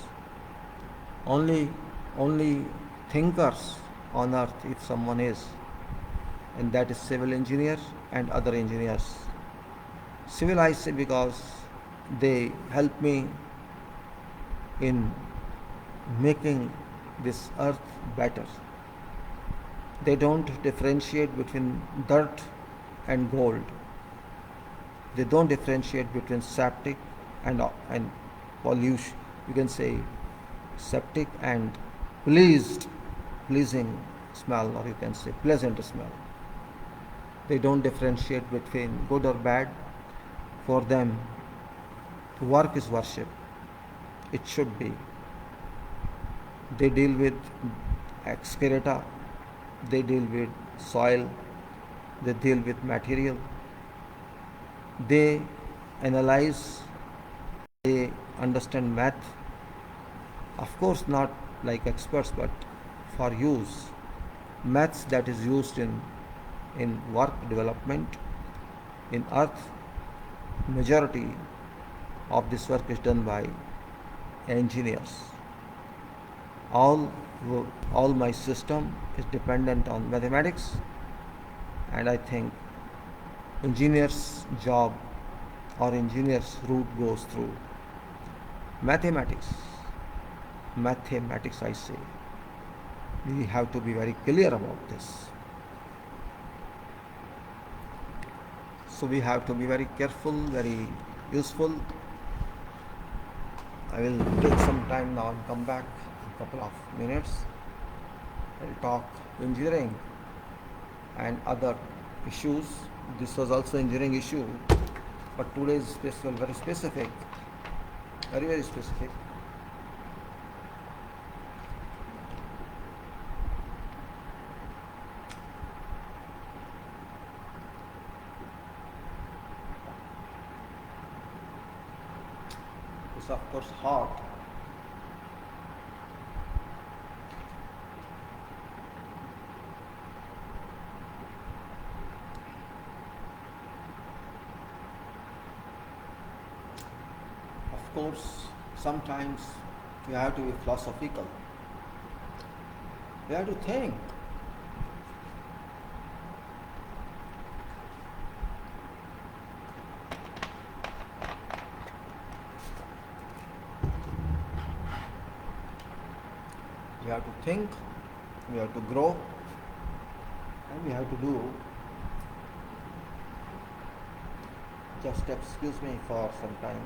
Only thinkers on earth, if someone is, and that is civil engineer and other engineers. Civil I say because they help me in making this earth better. They don't differentiate between dirt and gold. They don't differentiate between septic and pollution, you can say septic and pleasing smell, or you can say pleasant smell. They don't differentiate between good or bad. For them, work is worship. It should be. They deal with excreta, they deal with soil, they deal with material, they analyze, they understand math. Of course, not like experts, but for use. Maths that is used in work development, in earth, majority of this work is done by engineers. All, all my system is dependent on mathematics, and I think engineer's job or engineer's route goes through mathematics. Mathematics, I say. We have to be very clear about this. So we have to be very careful, very useful. I will take some time now and come back in a couple of minutes. I will talk engineering and other issues. This was also engineering issue, but today's special, very specific, very specific. It's of course hot. Of course, sometimes we have to be philosophical. We have to think. We have to think, we have to grow, and we have to do. Just excuse me for some time.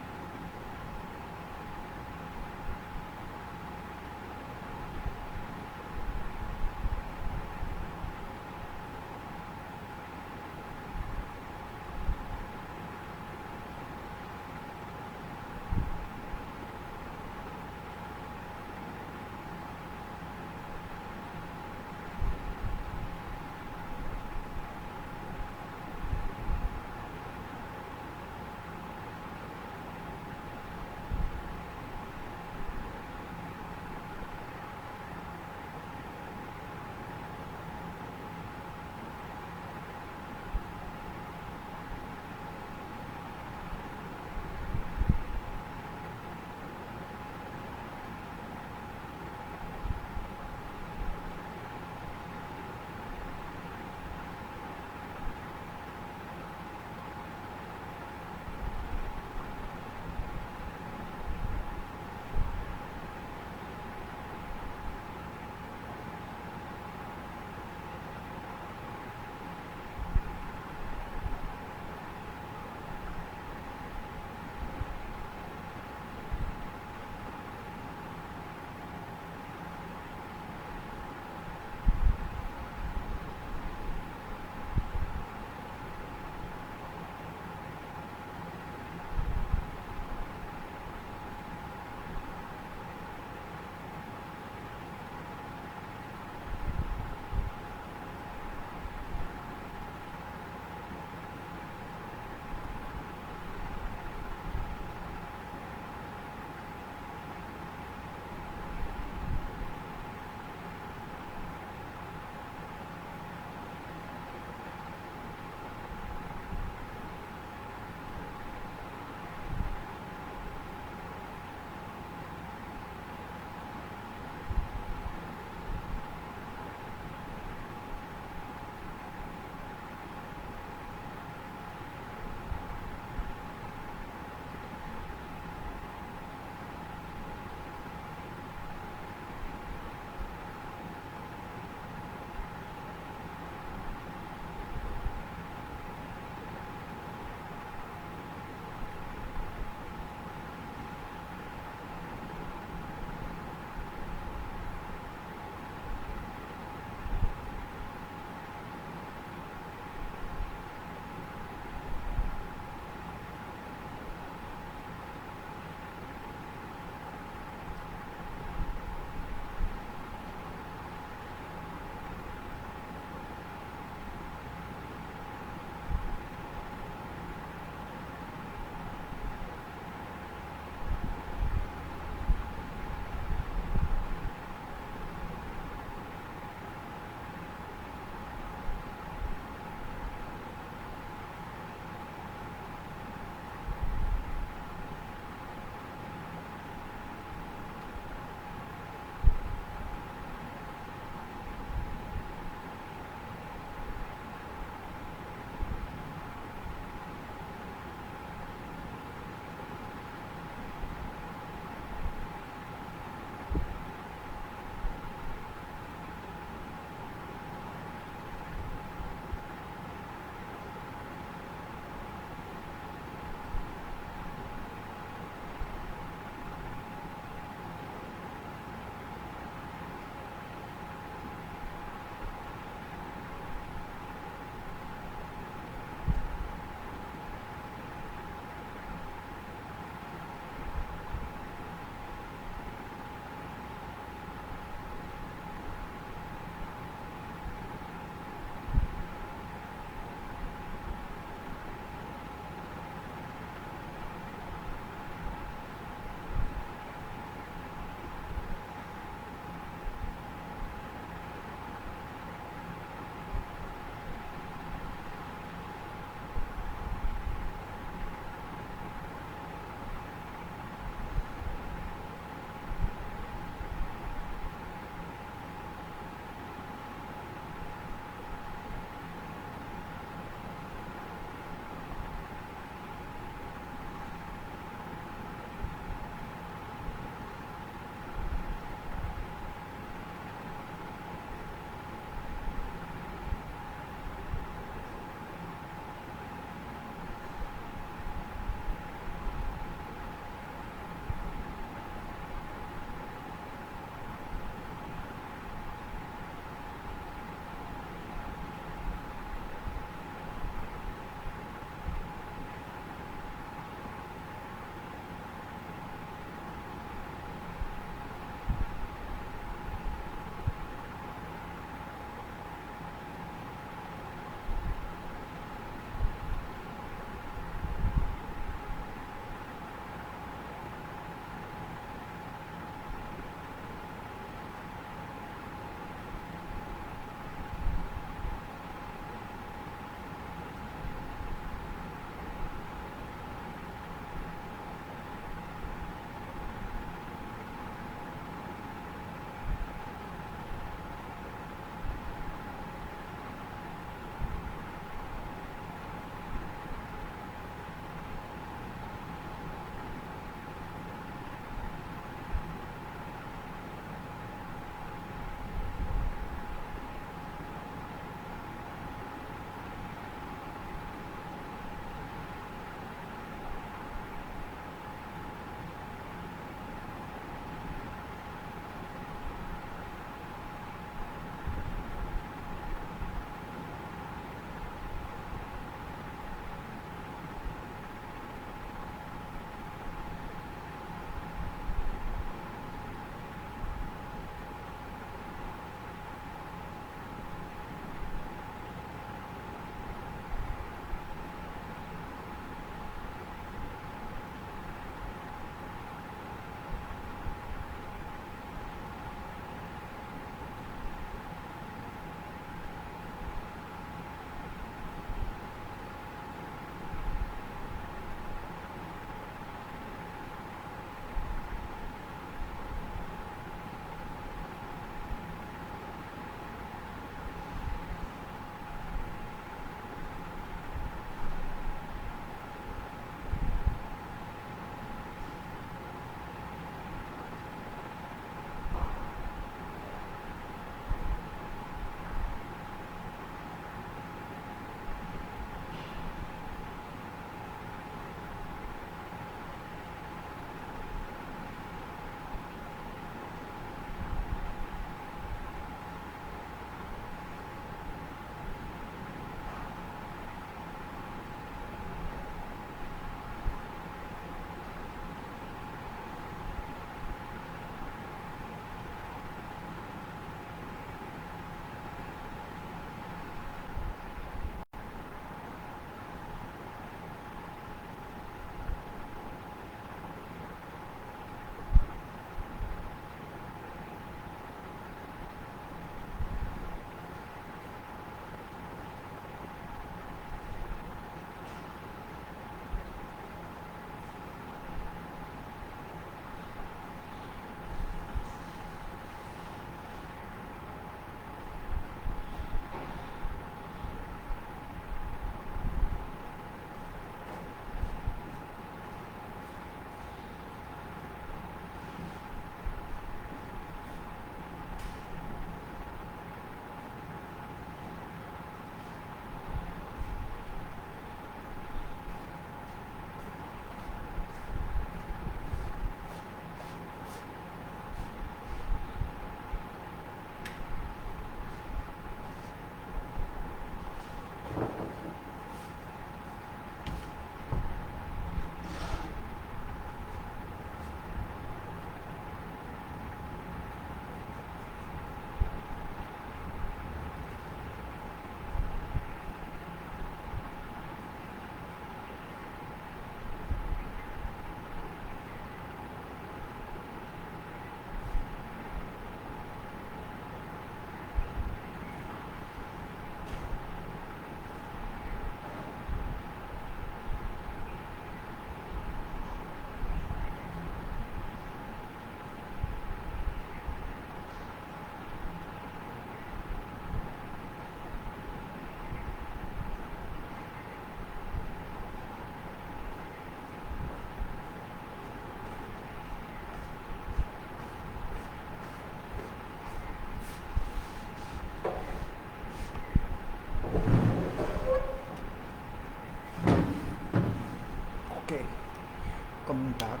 coming back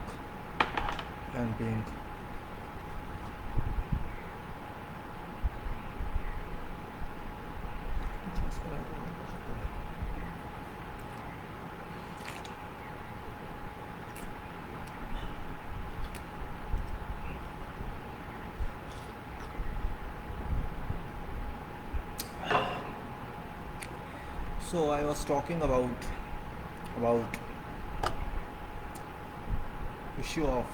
and being so I was talking about issue of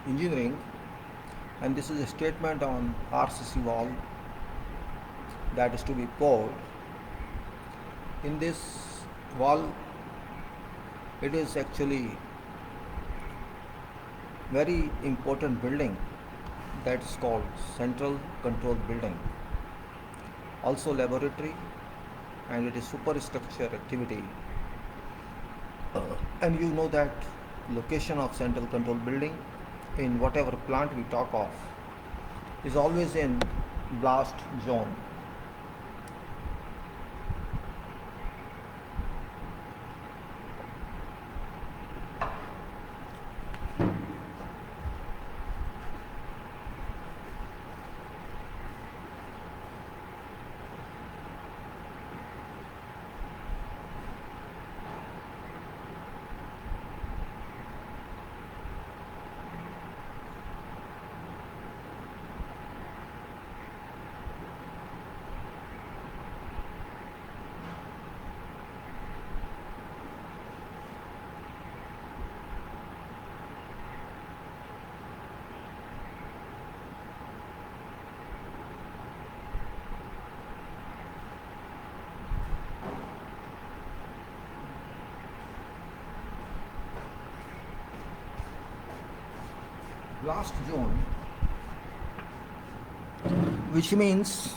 engineering, and this is a statement on RCC wall that is to be poured. In this wall, it is actually very important building that is called central control building, also laboratory, and it is superstructure activity. And you know that location of central control building in whatever plant we talk of is always in blast zone. Blast zone, which means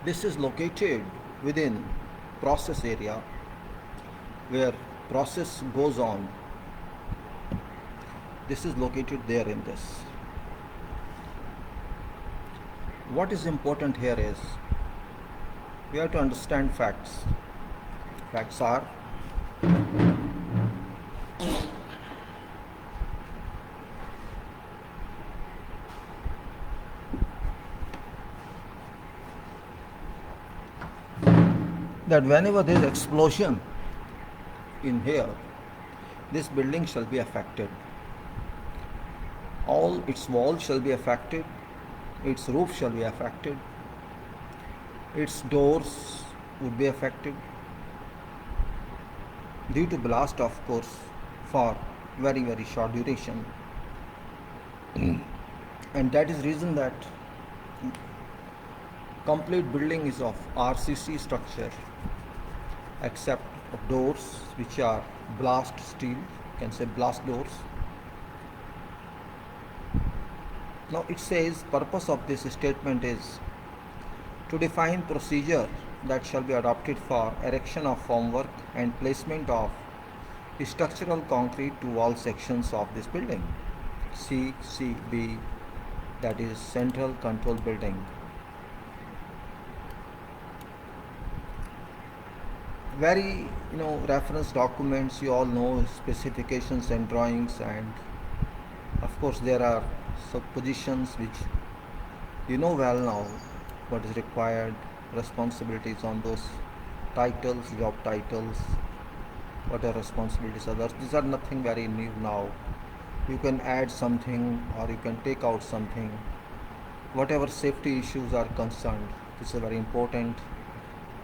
this is located within process area where process goes on. This is located there in this. What is important here is we have to understand facts. Facts are that whenever there is explosion in here, this building shall be affected. All its walls shall be affected, its roof shall be affected, its doors would be affected due to blast, of course, for very, very short duration. And that is reason that complete building is of RCC structure except doors which are blast steel, you can say blast doors. Now it says purpose of this statement is to define procedure that shall be adopted for erection of formwork and placement of structural concrete to all sections of this building. CCB, that is central control building. Very reference documents, you all know specifications and drawings, and of course there are suppositions which you know well now what is required, responsibilities on those titles, job titles, what are responsibilities others. These are nothing very new now. You can add something or you can take out something. Whatever safety issues are concerned, this is very important,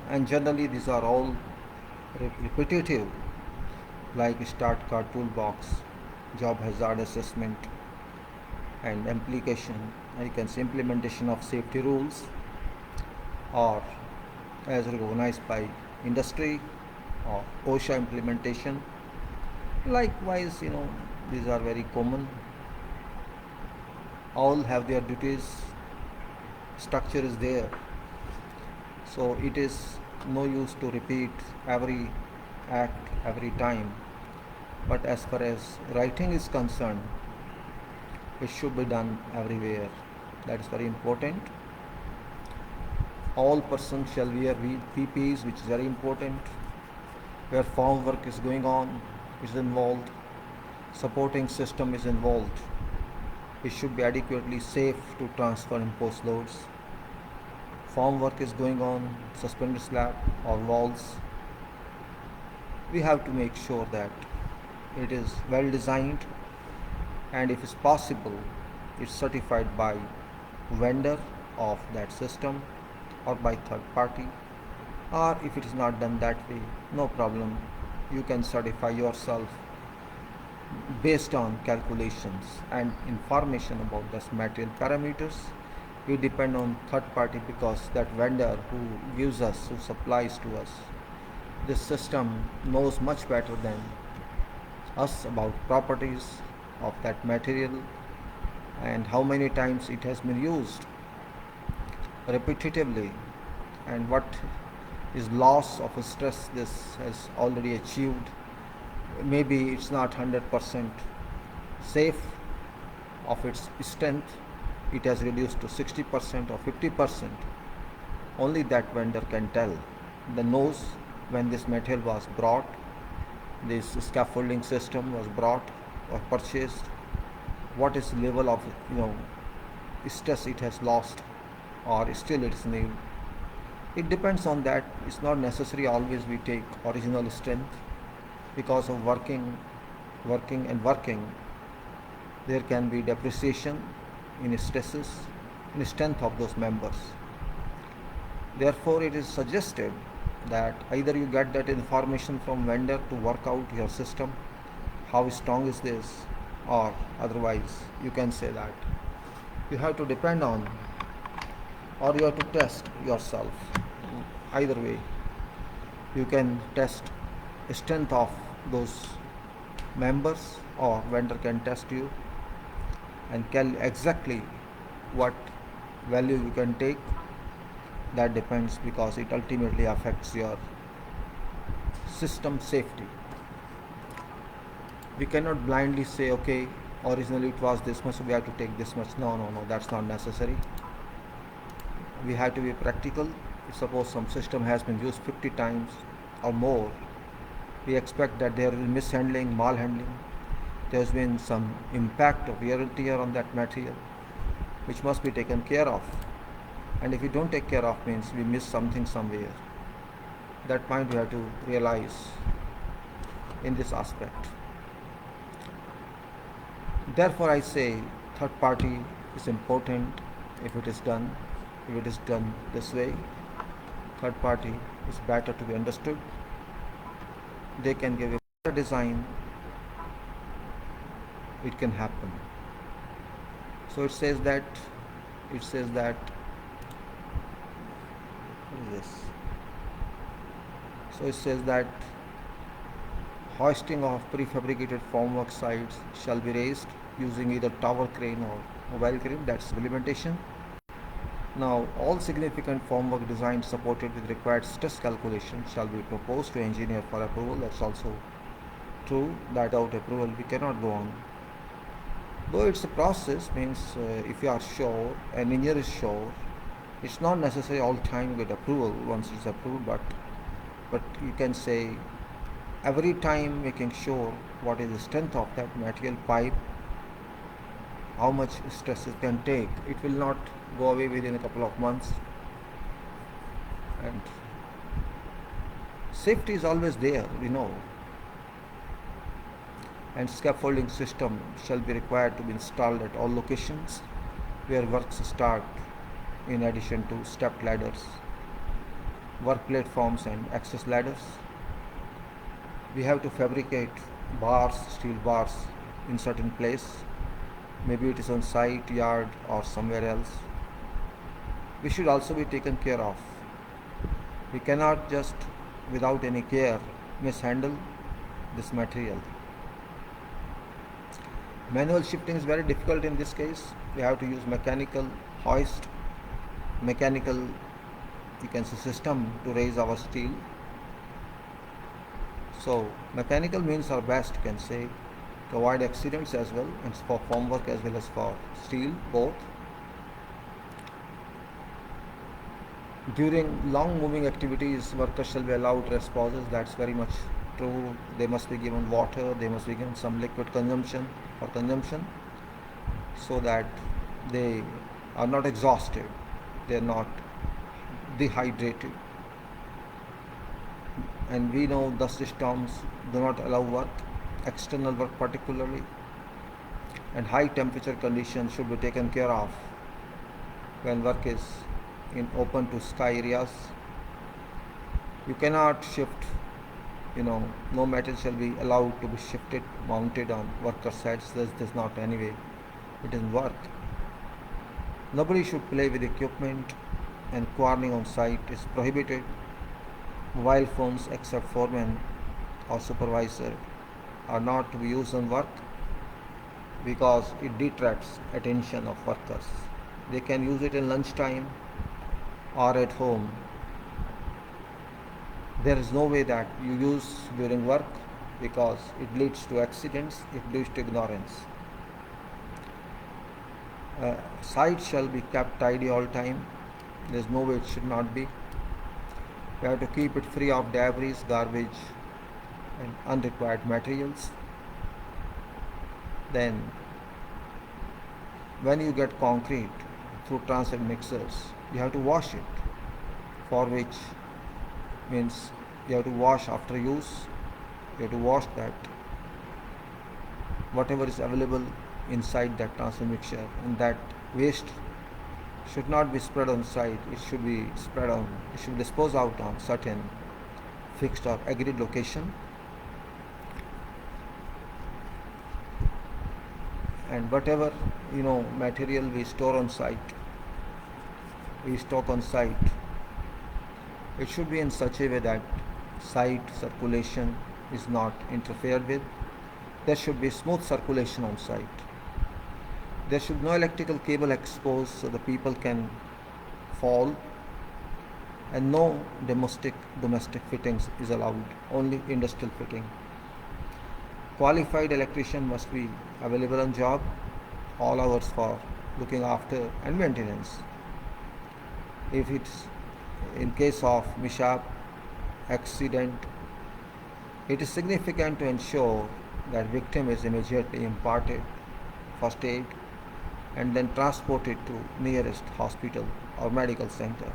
and generally these are all repetitive, like start car toolbox, job hazard assessment, and implication, you can say implementation of safety rules or as recognized by industry or OSHA implementation. Likewise, these are very common. All have their duties, structure is there, so it is no use to repeat every act every time. But as far as writing is concerned, it should be done everywhere. That is very important. All persons shall wear PPEs, which is very important. Where form work is going on, is involved, supporting system is involved. It should be adequately safe to transfer and post loads. Form work is going on, suspended slab or walls. We have to make sure that it is well designed, and if it's possible, it's certified by vendor of that system or by third party, or if it is not done that way, no problem, you can certify yourself based on calculations and information about this material parameters. We depend on third party because that vendor who gives us, who supplies to us this system, knows much better than us about properties of that material and how many times it has been used repetitively, and what is loss of stress this has already achieved. Maybe it's not 100% safe of its strength, it has reduced to 60% or 50%. Only that vendor can tell. The knows when this material was brought, this scaffolding system was brought or purchased, what is the level of stress it has lost or still it is new. It depends on that. It's not necessary always we take original strength, because of working, there can be depreciation in stresses, in strength of those members. Therefore, it is suggested that either you get that information from vendor to work out your system, how strong is this, or otherwise you can say that you have to depend on, or you have to test yourself. Either way, you can test strength of those members, or vendor can test you and tell exactly what value you can take. That depends, because it ultimately affects your system safety. We cannot blindly say, okay, originally it was this much, so we have to take this much. No, that's not necessary. We have to be practical. If suppose some system has been used 50 times or more, we expect that there will be mishandling, malhandling. There has been some impact of wear and tear on that material, which must be taken care of. And if we don't take care of, means we miss something somewhere. That point we have to realize in this aspect. Therefore, I say third party is important if it is done. If it is done this way, third party is better to be understood. They can give a better design. It can happen. So it says that what is this? So it says that hoisting of prefabricated formwork sites shall be raised using either tower crane or mobile crane. That's implementation. Now, all significant formwork designs supported with required stress calculation shall be proposed to engineer for approval. That's also true. Without approval, we cannot go on. Though it's a process, means if you are sure, an engineer is sure, it's not necessary all the time you get approval once it's approved, but you can say every time making sure what is the strength of that material pipe, how much stress it can take. It will not go away within a couple of months, and safety is always there, we know. And scaffolding system shall be required to be installed at all locations where works start, in addition to stepped ladders, work platforms and access ladders. We have to fabricate bars, steel bars in certain place. Maybe it is on site, yard or somewhere else. We should also be taken care of. We cannot just without any care mishandle this material. Manual shifting is very difficult in this case. We have to use mechanical hoist, mechanical, you can say, system to raise our steel. So mechanical means are best, you can say, to avoid accidents as well, and for formwork as well as for steel, both. During long moving activities, workers shall be allowed rest pauses. That's very much true, they must be given water, they must be given some liquid consumption or consumption, so that they are not exhausted, they are not dehydrated. And we know dust storms do not allow work, external work particularly, and high temperature conditions should be taken care of when work is in open to sky areas. You cannot shift, no metal shall be allowed to be shifted, mounted on worker sites. There's not any way. It doesn't work. Nobody should play with equipment, and quarrying on site is prohibited. Mobile phones, except foremen or supervisor, are not to be used on work because it detracts attention of workers. They can use it in lunchtime or at home. There is no way that you use during work because it leads to accidents, it leads to ignorance. Site shall be kept tidy all time. There is no way it should not be. We have to keep it free of debris, garbage, and unrequired materials. Then, when you get concrete through transit mixers, you have to wash it, for which means you have to wash after use. You have to wash that whatever is available inside that transit mixture, and that waste should not be spread on site. It should be disposed out on certain fixed or agreed location. And whatever material we stock on site, it should be in such a way that site circulation is not interfered with. There should be smooth circulation on site. There should be no electrical cable exposed so the people can fall, and no domestic fittings is allowed, only industrial fitting. Qualified electrician must be available on job all hours for looking after and maintenance. If it's in case of mishap, accident, it is significant to ensure that victim is immediately imparted first aid and then transported to nearest hospital or medical center.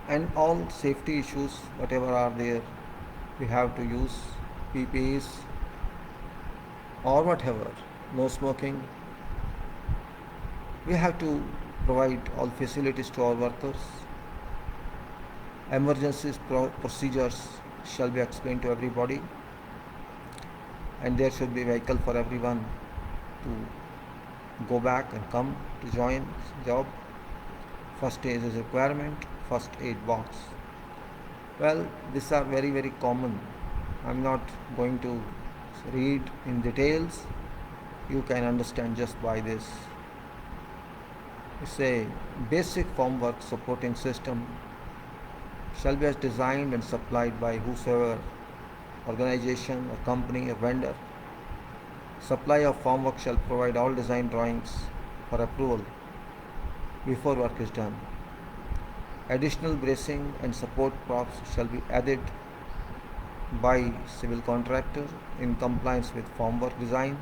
And all safety issues, whatever are there, we have to use PPEs or whatever, no smoking. We have to provide all facilities to our workers. Emergencies procedures shall be explained to everybody, and there should be a vehicle for everyone to go back and come to join job. First aid is a requirement, first aid box. Well, these are very, very common. I'm not going to read in details. You can understand just by this. It's a basic formwork supporting system shall be as designed and supplied by whosoever organization or company or vendor. Supply of formwork shall provide all design drawings for approval before work is done. Additional bracing and support props shall be added by civil contractor in compliance with formwork design,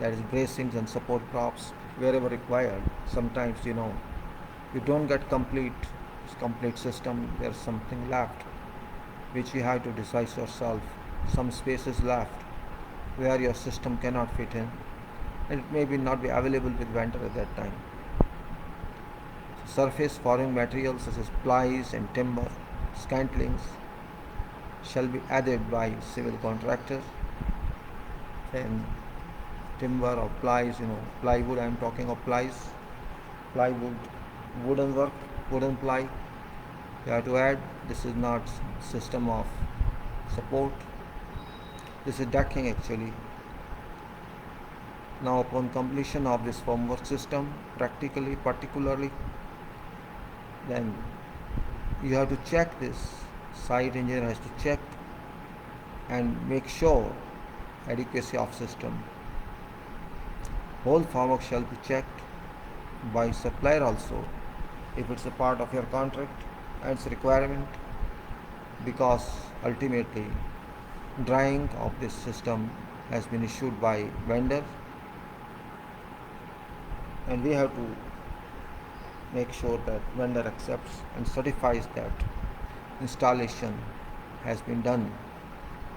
that is bracings and support props wherever required. Sometimes you don't get complete system, there's something left which you have to decide yourself. Some space is left where your system cannot fit in, and it may not be available with vendor at that time. Surface forming materials such as plies and timber, scantlings shall be added by civil contractor. And timber or plies, plywood, I am talking of plies, plywood, wooden work, wooden ply, you have to add. This is not system of support, this is decking actually. Now upon completion of this formwork system, particularly, then you have to check this. Site engineer has to check and make sure adequacy of system. Whole formwork shall be checked by supplier also, if it's a part of your contract and its requirement. because ultimately drawing of this system has been issued by vendor, and we have to make sure that vendor accepts and certifies that installation has been done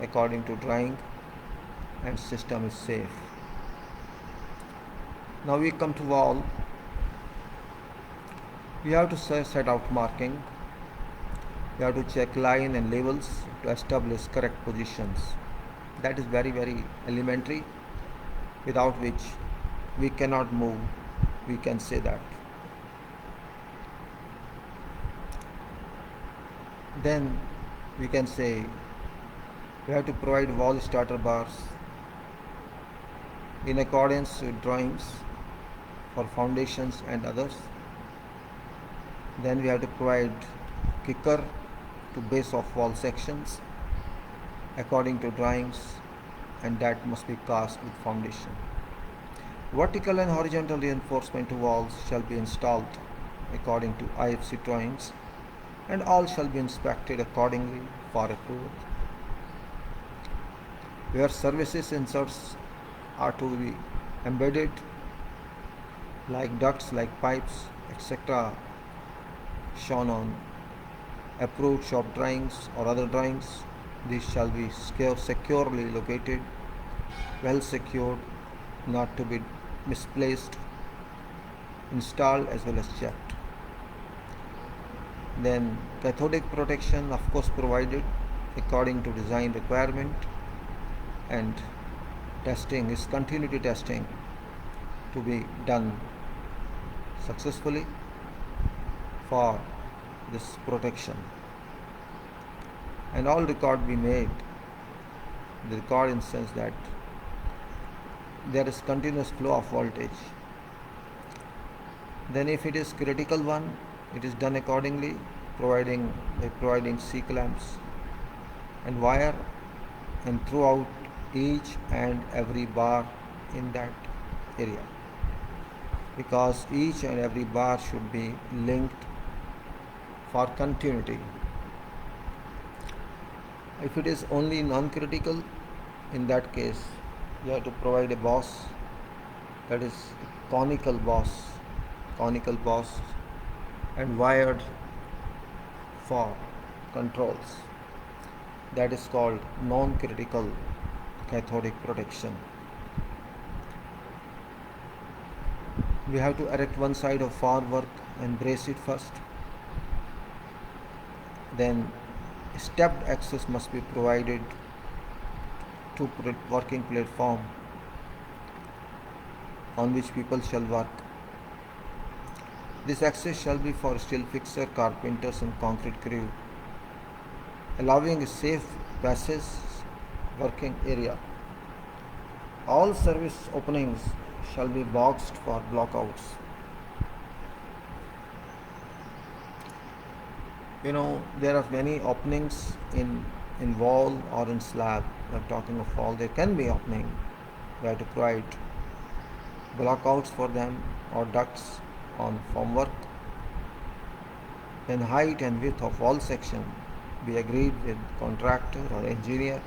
according to drawing and system is safe. Now we come to wall. We have to set out marking. We have to check line and labels to establish correct positions. That is very elementary, without which we cannot move, we can say that. Then we can say we have to provide wall starter bars in accordance with drawings for foundations and others. Then we have to provide kicker to base of wall sections according to drawings, and that must be cast with foundation. Vertical and horizontal reinforcement to walls shall be installed according to IFC drawings, and all shall be inspected accordingly for approval. Where services inserts are to be embedded, like ducts, like pipes, etc., shown on approved shop drawings or other drawings, these shall be securely located, well secured, not to be misplaced, installed as well as checked. Then cathodic protection, of course, provided according to design requirement, and testing is continuity testing to be done successfully for this protection, and all record be made, the record in sense that there is continuous flow of voltage. Then if it is critical one, it is done accordingly, providing C clamps and wire, and throughout each and every bar in that area, because each and every bar should be linked for continuity. If it is only non-critical, in that case you have to provide a boss, that is conical boss and wired for controls. That is called non-critical cathodic protection. We have to erect one side of formwork and brace it first. Then stepped access must be provided to working platform on which people shall work. This access shall be for steel fixer, carpenters and concrete crew, allowing a safe passage working area. All service openings shall be boxed for blockouts. There are many openings in wall or in slab. I'm talking of wall. There can be opening. We have to provide blockouts for them or ducts on formwork. Then height and width of wall section be agreed with contractor or engineer.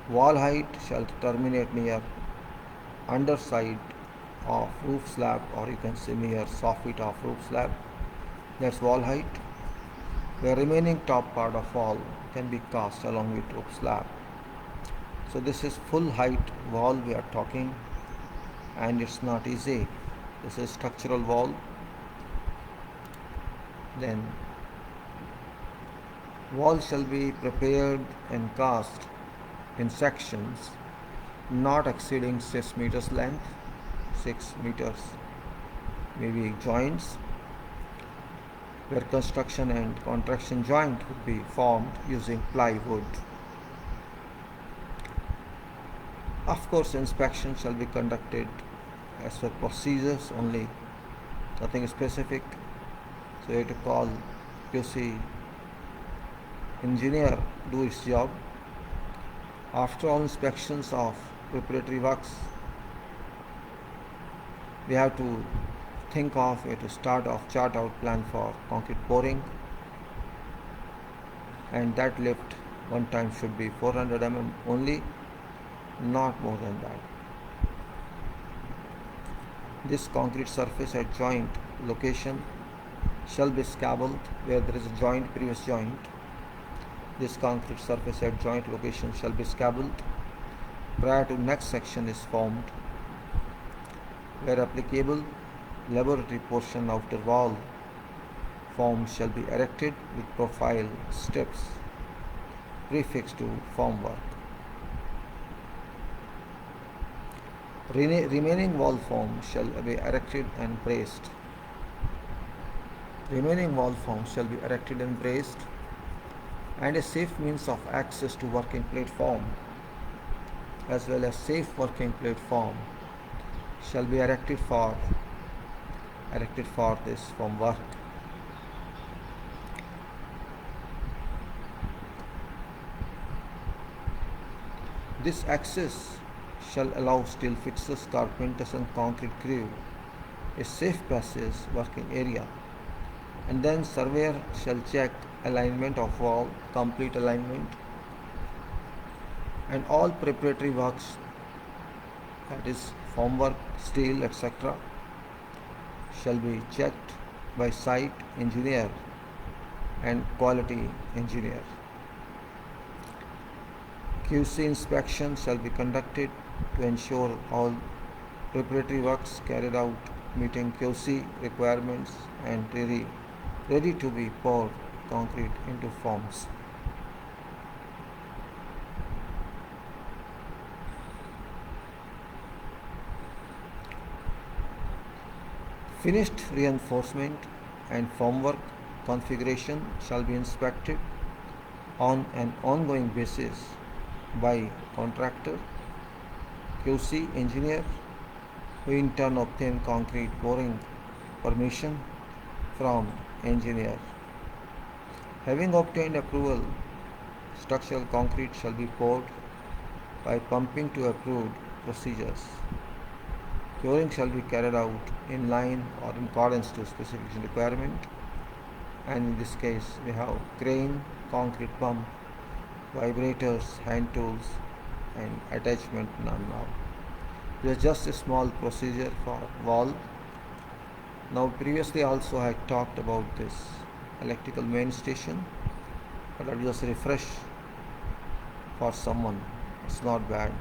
Wall height shall terminate near underside of roof slab, or you can say near soffit of roof slab. That's wall height. The remaining top part of wall can be cast along with roof slab. So this is full height wall we are talking, and it's not easy. This is structural wall. Then wall shall be prepared and cast in sections not exceeding 6 meters length, 6 meters maybe joints, where construction and contraction joint would be formed using plywood. Of course, inspection shall be conducted as per procedures only, nothing specific. So you have to call QC engineer, do its job. After all inspections of preparatory works, we have to think of it to start off, chart out plan for concrete pouring. and that lift one time should be 400 mm only, not more than that. This concrete surface at joint location shall be scabbled where there is a joint, previous joint. This concrete surface at joint location shall be scabbled prior to next section is formed. Where applicable, laboratory portion outer wall form shall be erected with profile steps prefixed to formwork. Remaining wall form shall be erected and braced. Remaining wall form shall be erected and braced, and a safe means of access to working platform as well as safe working platform shall be erected for this formwork. This access shall allow steel fixers, carpenters and concrete crew a safe passage working area, and then surveyor shall check alignment of wall, complete alignment, and all preparatory works, that is formwork, steel, etc., shall be checked by site engineer and quality engineer. QC inspection shall be conducted to ensure all preparatory works carried out meeting QC requirements and ready to be poured concrete into forms. Finished reinforcement and formwork configuration shall be inspected on an ongoing basis by contractor, QC engineer, who in turn obtain concrete pouring permission from engineer. Having obtained approval, structural concrete shall be poured by pumping to approved procedures. Curing shall be carried out in line or in accordance to specification requirement, and in this case we have crane, concrete pump, vibrators, hand tools and attachment none now. This is just a small procedure for wall. Now previously also I talked about this electrical main station, but I'll just refresh for someone. It's not bad.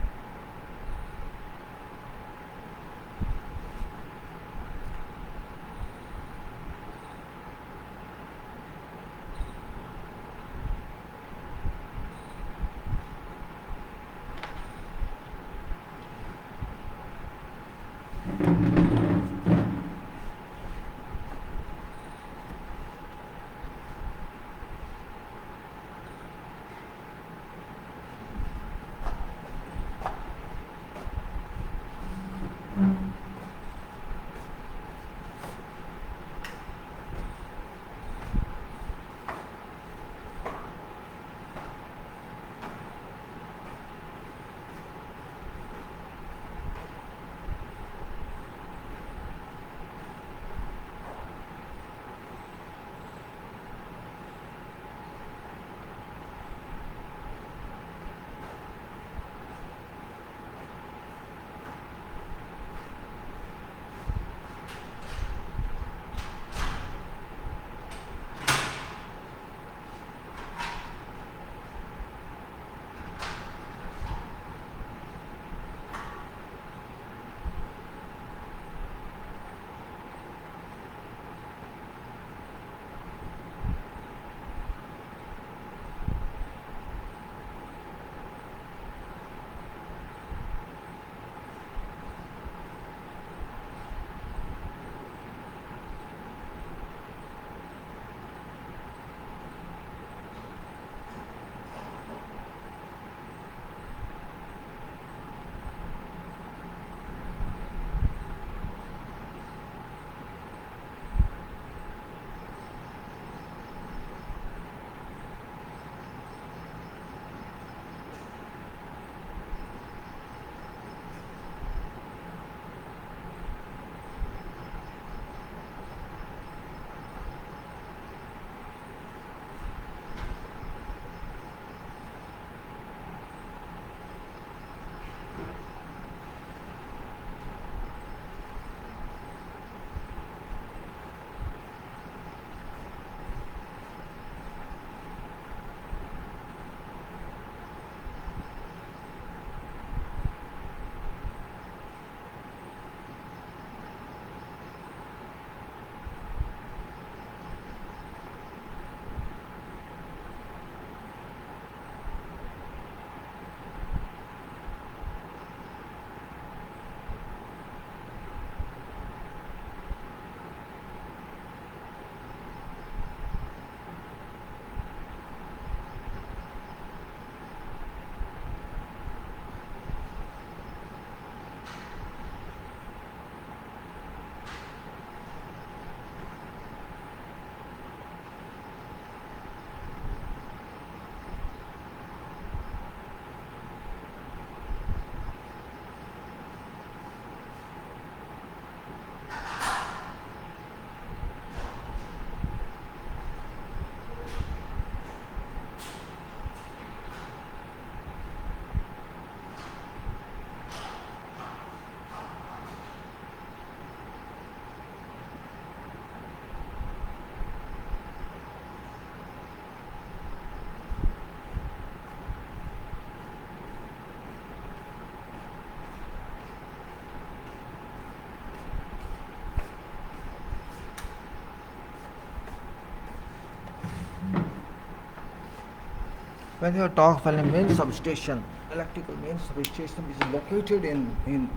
When you talk about a main substation, electrical main substation is located in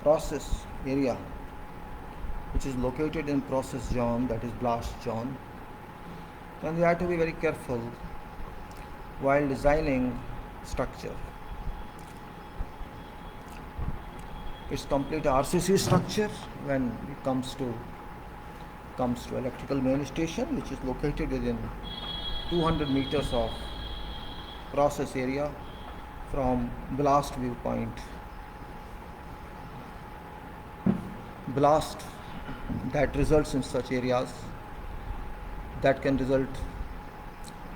process area, which is located in process zone, that is blast zone. And we have to be very careful while designing structure. It's complete RCC structure when it comes to electrical main station, which is located within 200 meters of process area from blast viewpoint. Blast that results in such areas, that can result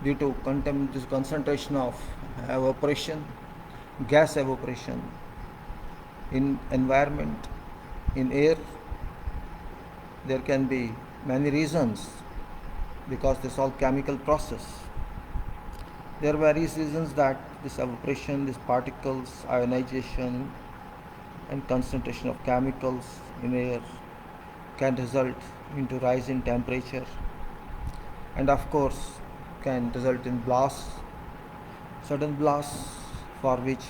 due to this concentration of evaporation, gas evaporation in environment, in air. There can be many reasons, because this is all chemical process. There are various reasons that this evaporation, these particles, ionization and concentration of chemicals in air can result into rise in temperature, and of course can result in blasts, sudden blasts, for which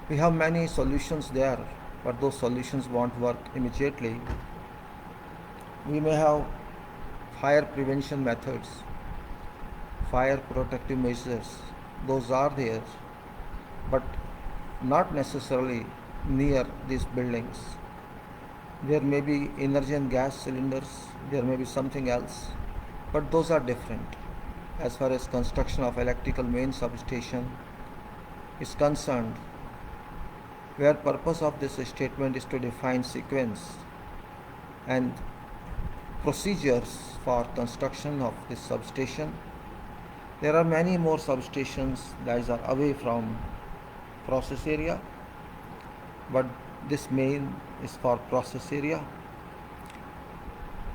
we have many solutions there, but those solutions won't work immediately. We may have fire prevention methods, fire protective measures, those are there, but not necessarily near these buildings. There may be energy and gas cylinders, there may be something else, but those are different. As far as construction of electrical main substation is concerned, where purpose of this statement is to define sequence and procedures for construction of this substation. There are many more substations that are away from process area, but this main is for process area.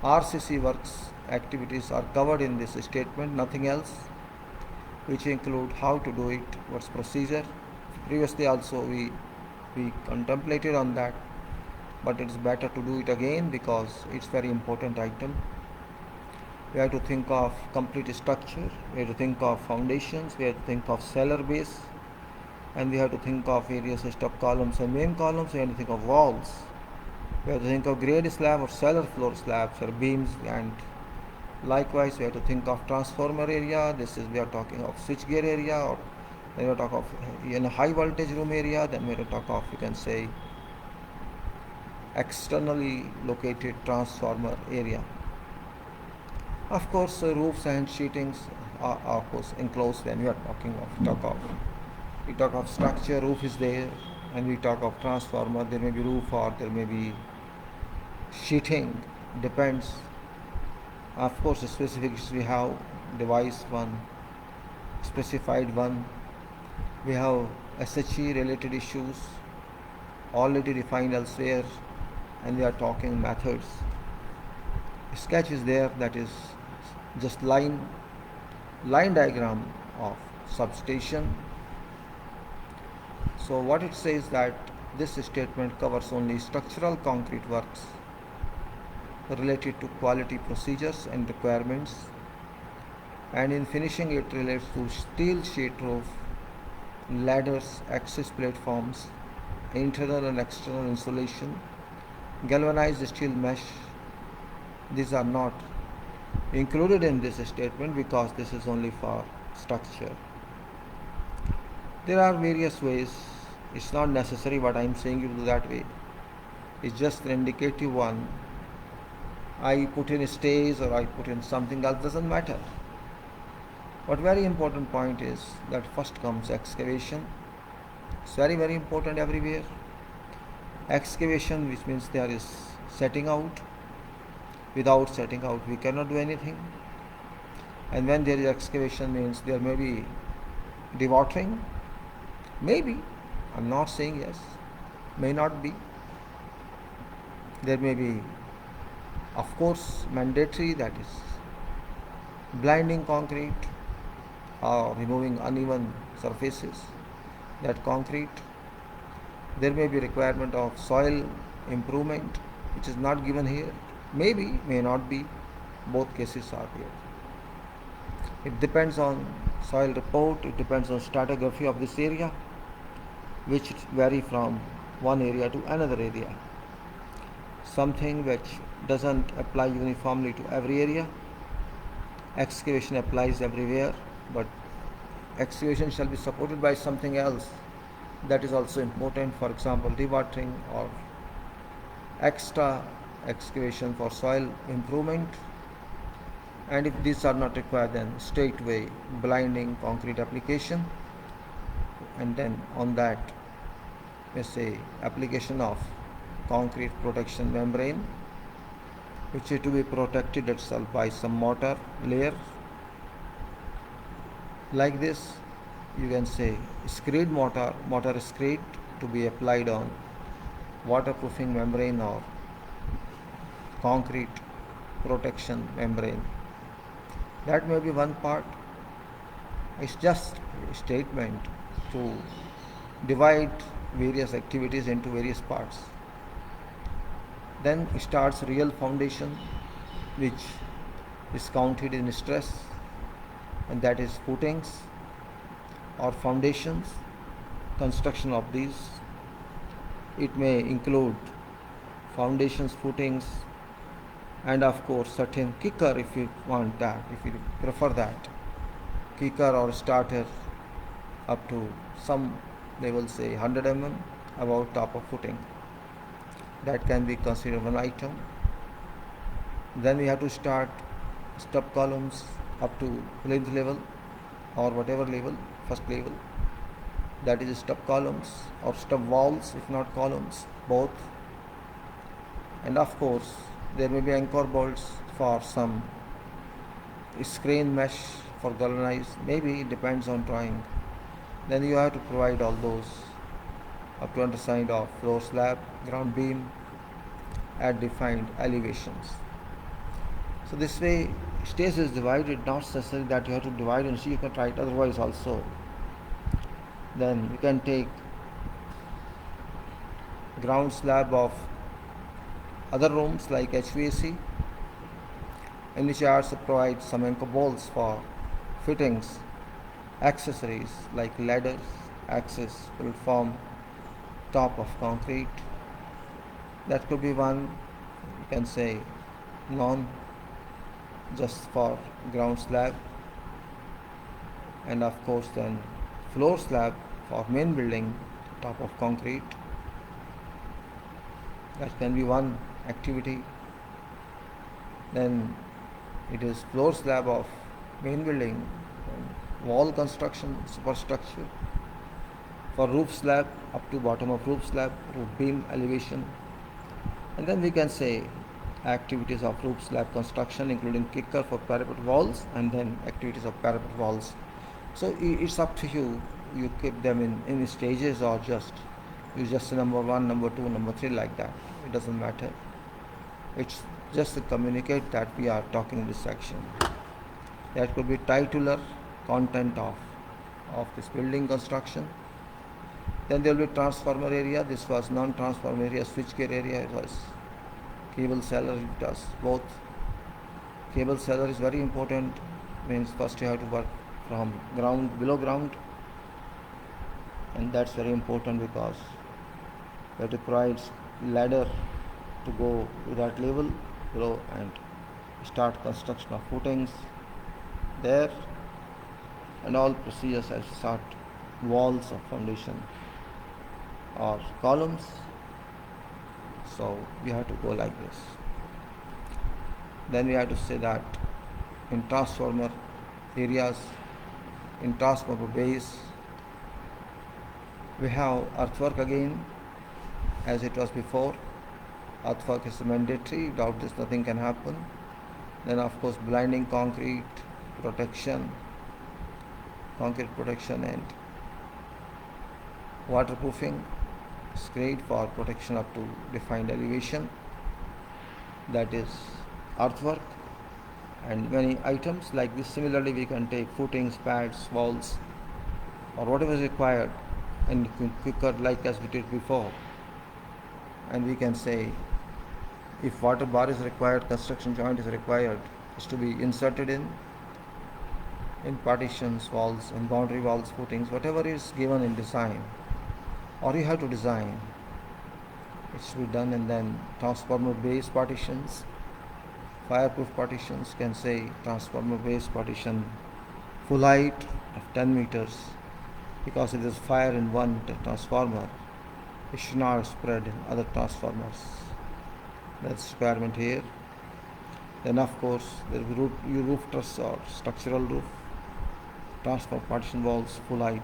RCC works activities are covered in this statement, nothing else, which include how to do it, what's procedure. Previously also we contemplated on that, but it's better to do it again because it's very important item. We have to think of complete structure, we have to think of foundations, we have to think of cellar base, and we have to think of various stub columns and main columns, we have to think of walls, we have to think of grade slab or cellar floor slabs or beams, and likewise we have to think of transformer area. We are talking of switchgear area, or then we talk of in a high voltage room area, then we talk of, you can say, externally located transformer area. Of course, roofs and sheetings are of course enclosed when we are we talk of structure. Roof is there, and we talk of transformer. There may be roof or there may be sheeting, depends. Of course, the specifications we have device one, specified one. We have SHE related issues already defined elsewhere, and we are talking methods. Sketch is there, that is just line diagram of substation. So what it says that this statement covers only structural concrete works related to quality procedures and requirements, and in finishing it relates to steel sheet roof, ladders, access platforms, internal and external insulation, galvanized steel mesh. These are not included in this statement because this is only for structure. There are various ways. It's not necessary what I am saying you do that way. It's just an indicative one. I put in a stage or I put in something else, doesn't matter. But very important point is that first comes excavation. It's very, very important everywhere. Excavation, which means there is setting out. Without setting out, we cannot do anything. And when there is excavation, means there may be dewatering. Maybe, I'm not saying yes, may not be. There may be, of course, mandatory, that is blinding concrete or removing uneven surfaces, that concrete. There may be requirement of soil improvement, which is not given here. Maybe, may not be. Both cases are here. It depends on Soil report, it depends on stratigraphy of this area, which vary from one area to another area. Something which doesn't apply uniformly to every area. Excavation applies everywhere, but excavation shall be supported by something else that is also important, for example dewatering or extra excavation for soil improvement. And if these are not required, then straightway blinding concrete application, and then on that we say application of concrete protection membrane, which is to be protected itself by some mortar layer. Like this, you can say screed mortar screed to be applied on waterproofing membrane or concrete protection membrane. That may be one part. It's just a statement to divide various activities into various parts. Then starts real foundation, which is counted in stress, and that is footings or foundations, construction of these. It may include foundations, footings, and of course certain kicker if you want that, if you prefer that, kicker or starter up to some level, say 100 mm about top of footing. That can be considered one item. Then we have to start stub columns up to plinth level or whatever level, first level. That is stub columns or stub walls, if not columns, both. And of course there may be anchor bolts for some screen mesh for galvanized, maybe it depends on drawing. Then you have to provide all those up to underside of floor slab, ground beam at defined elevations. So this way stage is divided, not necessarily that you have to divide and see, you can write otherwise also. Then you can take ground slab of other rooms like HVAC, in which you also provide some anchor bolts for fittings, accessories like ladders, access will form top of concrete. That could be one, you can say non just for ground slab. And of course then floor slab for main building, top of concrete. That can be one activity. Then it is floor slab of main building, wall construction, superstructure. For roof slab up to bottom of roof slab, roof beam elevation. And then we can say activities of roof slab construction, including kicker for parapet walls, and then activities of parapet walls. So it's up to you. You keep them in stages, or just use just number 1, number 2, number 3 like that. It doesn't matter. It's just to communicate that we are talking in this section. That could be titular content of this building construction. Then there will be transformer area. This was non-transformer area, switchgear area. It was cable seller. It does both. Cable seller is very important. Means first you have to work from ground, below ground, and that's very important because that requires ladder to go to that level below and start construction of footings there, and all procedures as start walls of foundation or columns. So we have to go like this. Then we have to say that in transformer areas, in transformer base, we have earthwork again, as it was before. Earthwork is mandatory, without this nothing can happen. Then of course blinding concrete protection, and waterproofing, screed for protection up to defined elevation. That is earthwork. And many items like this. Similarly we can take footings, pads, walls, or whatever is required, and quicker like as we did before. And we can say if water bar is required, construction joint is required, is to be inserted in. in partitions, walls, and boundary walls, footings, whatever is given in design, or you have to design, it should be done. And then transformer base partitions, fireproof partitions, can say transformer base partition, full height of 10 meters, because if there is fire in one transformer, it should not spread in other transformers. That's requirement here. Then of course there will be roof truss or structural roof, transformer partition walls, full height,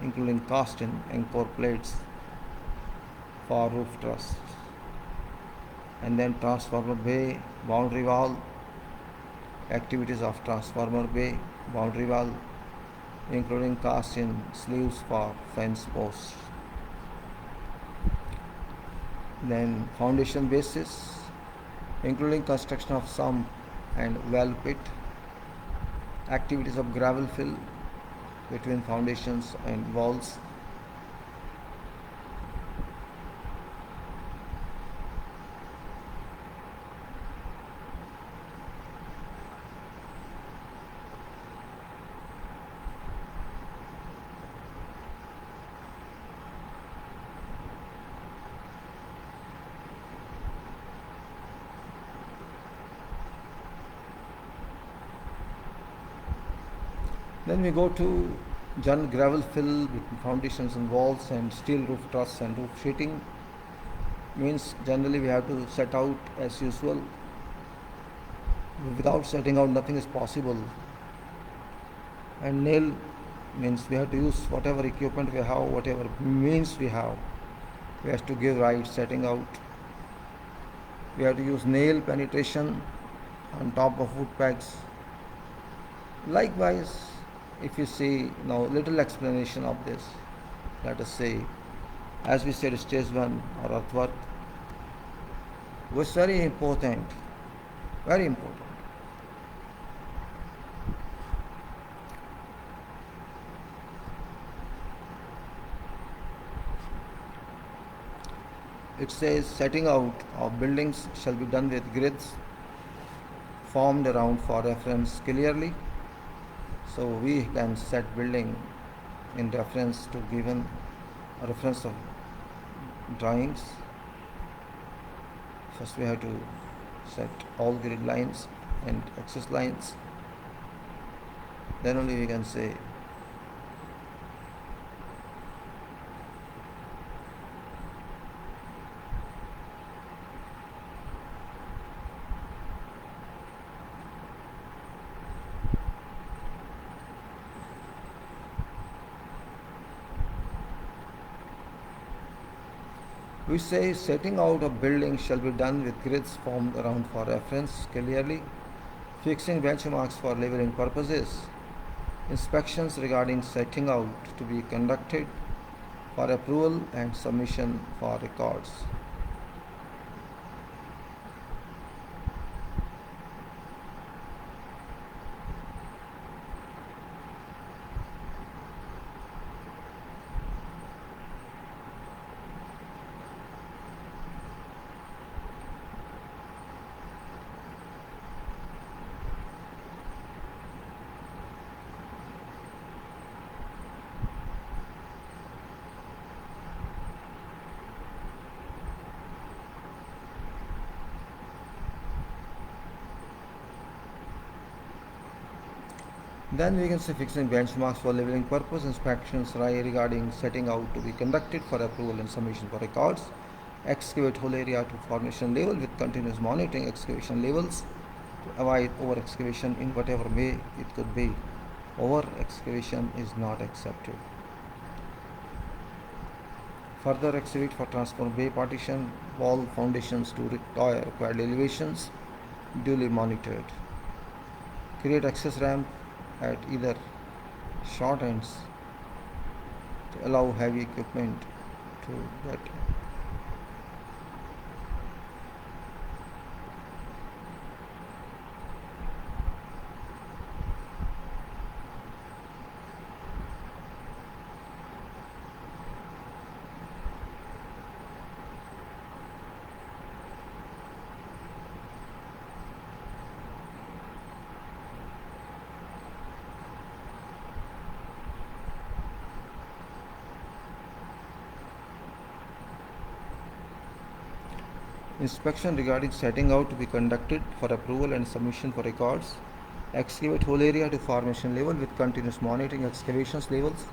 including cast in anchor plates for roof truss. And then transformer bay, boundary wall, activities of transformer bay, boundary wall, including cast in sleeves for fence posts. Then foundation basis, including construction of sump and well pit, activities of gravel fill between foundations and walls. Then we go to general gravel fill between foundations and walls, and steel roof truss and roof sheeting. Means generally we have to set out as usual. Without setting out, nothing is possible. And nail means we have to use whatever equipment we have, whatever means we have. We have to give right setting out. We have to use nail penetration on top of wood pegs. Likewise, if you see now little explanation of this, let us say, as we said, stage 1 or earthwork was very important, very important. It says setting out of buildings shall be done with grids formed around for reference clearly. So we can set building in reference to given a reference of drawings. First we have to set all grid lines and access lines. Then only we can say we say setting out of building shall be done with grids formed around for reference clearly, fixing benchmarks for leveling purposes, inspections regarding setting out to be conducted for approval and submission for records. Then we can say fixing benchmarks for leveling purpose, inspections regarding setting out to be conducted for approval and submission for records, excavate whole area to formation level with continuous monitoring excavation levels to avoid over excavation in whatever way it could be. Over excavation is not accepted. Further excavate for transformer bay partition, wall foundations to required elevations, duly monitored. Create access ramp at either short ends to allow heavy equipment to get. Inspection regarding setting out to be conducted for approval and submission for records. Excavate whole area to formation level with continuous monitoring excavations levels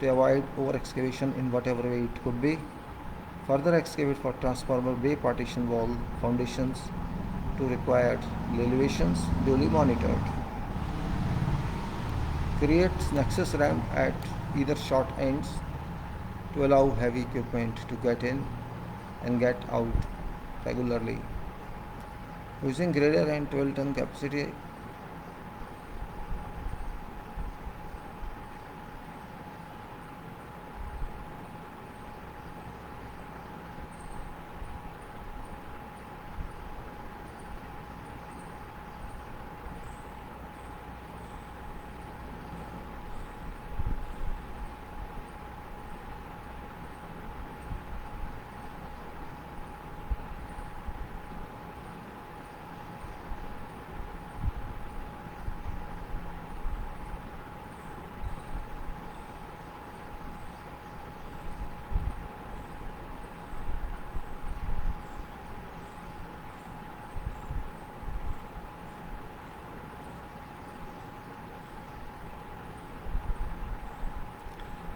to avoid over excavation in whatever way it could be. Further excavate for transformer bay partition wall foundations to required elevations duly monitored. Create nexus ramp at either short ends to allow heavy equipment to get in and get out regularly. Using grader and 12-ton capacity,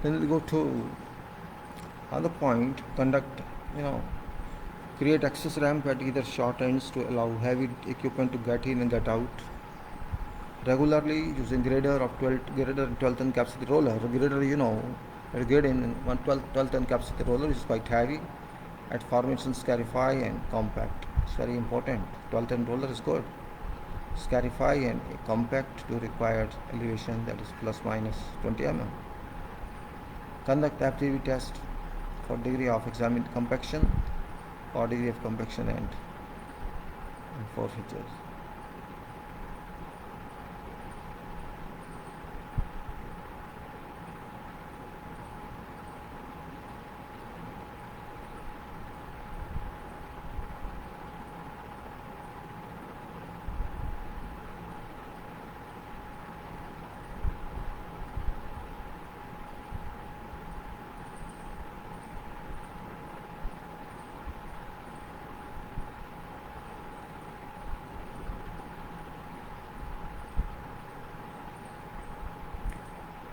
then we'll go to other point, conduct, create access ramp at either short ends to allow heavy equipment to get in and get out regularly using grader and 12-ton capacity roller. Grader, a grader in 12-ton capacity roller is quite heavy at formations scarify and compact. It's very important. 12-ton roller is good. Scarify and compact to required elevation, that is plus minus 20 mm. Conduct aptitude test for degree of examined compaction or degree of compaction and forfeitures.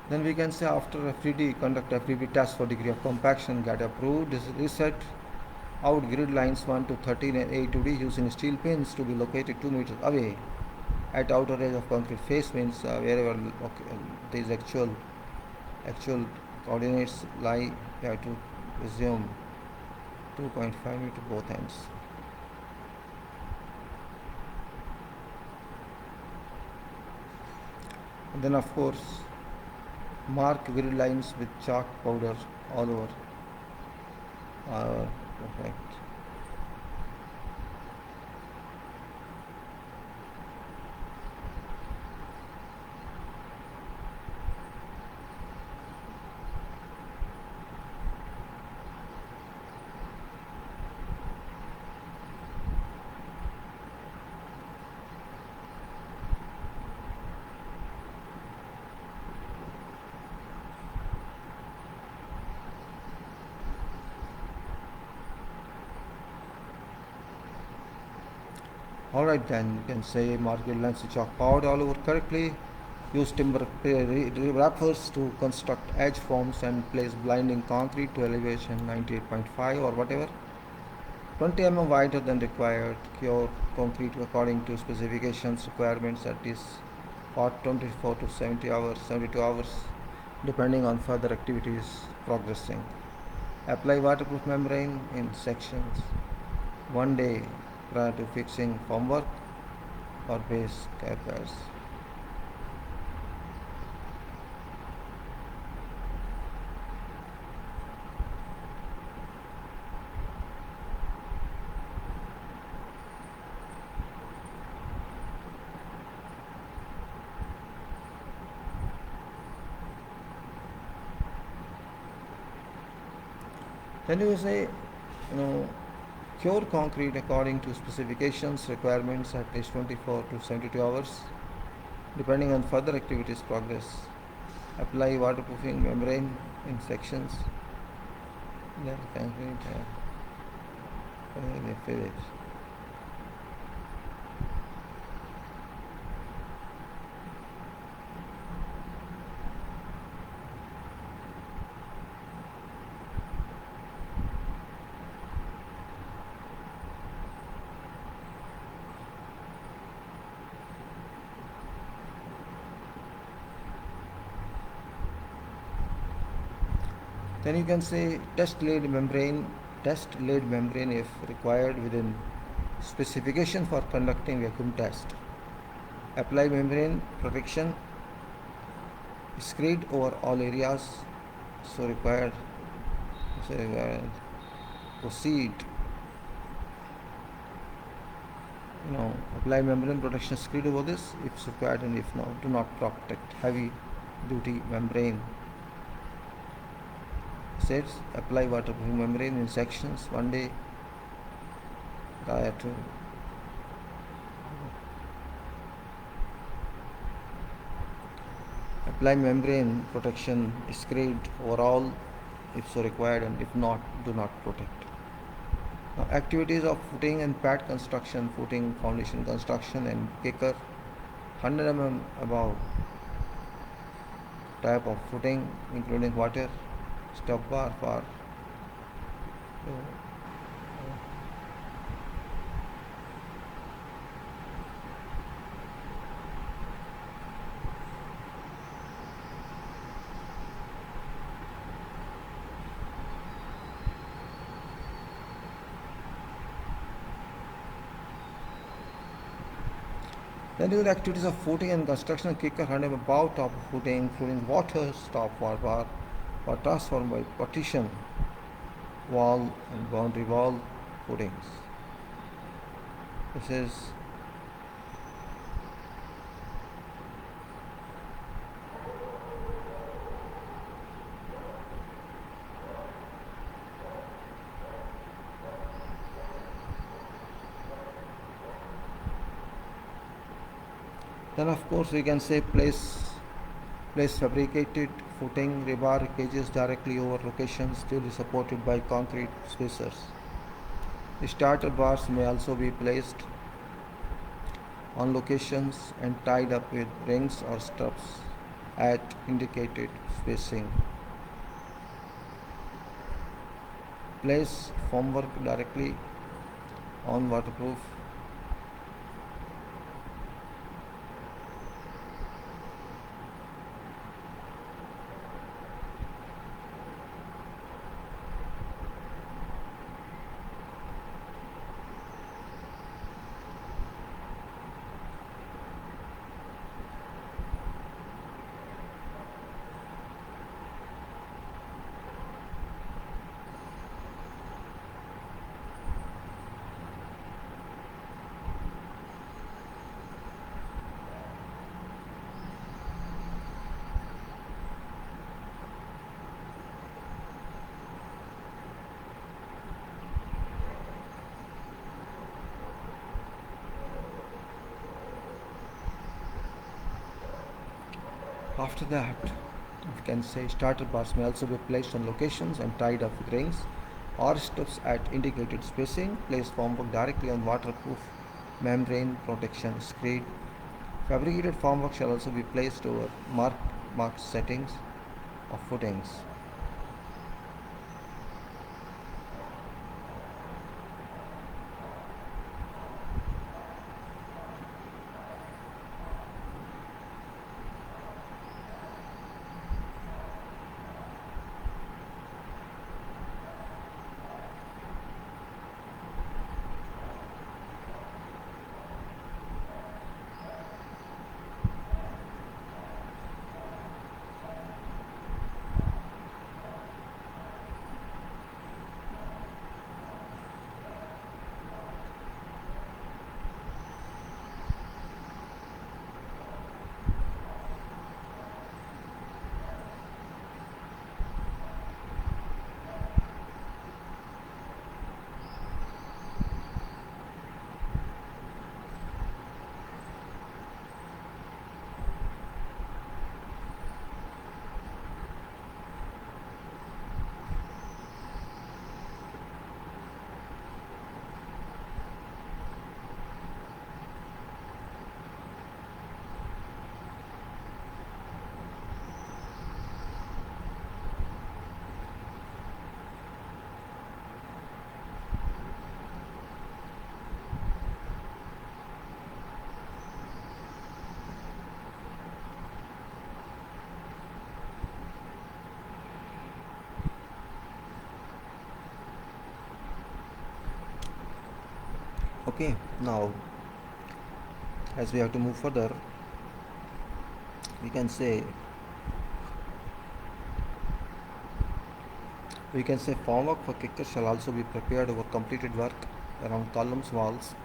Then we can say after FDD, conduct FDD test for degree of compaction, get approved, reset out grid lines 1 to 13 and A to D using steel pins to be located 2 meters away at outer edge of concrete face, means wherever these actual coordinates lie, you have to assume 2.5 meter both ends. And then of course mark grid lines with chalk powder all over. Perfect. Alright, then you can say mark grid lines with chalk powder all over correctly. Use timber wrappers to construct edge forms and place blinding concrete to elevation 98.5 or whatever. 20 mm wider than required. Cure concrete according to specifications requirements at least for 24 to 72 hours depending on further activities progressing. Apply waterproof membrane in sections 1 day prior to fixing formwork or base carpets. Then you say, cure concrete according to specifications requirements at least 24 to 72 hours depending on further activities progress. Apply waterproofing membrane in sections. Then concrete. They fill it. Then you can say test lead membrane if required within specification for conducting vacuum test. Apply membrane protection screed over all areas so required. Proceed. Apply membrane protection screed over this if required, and if not, do not protect heavy duty membrane. Says apply waterproofing membrane in sections 1 day prior to apply membrane protection screed overall if so required, and if not, do not protect. Now, activities of footing and pad construction, footing, foundation construction, and kicker. 100 mm above type of footing, including water, stop bar for Then do the activities of footing and construction, kicker 100 above top of footing, including water, stop bar or transformed by partition, wall and boundary wall footings. This is then of course we can say place fabricated footing rebar cages directly over locations duly supported by concrete spacers. The starter bars may also be placed on locations and tied up with rings or straps at indicated spacing. Place formwork directly on waterproof After that, we can say starter bars may also be placed on locations and tied up with rings or straps at indicated spacing. Place formwork directly on waterproof membrane protection screed. Fabricated formwork shall also be placed over marked settings of footings. Okay, now as we have to move further, we can say formwork for kicker shall also be prepared over completed work around columns, walls.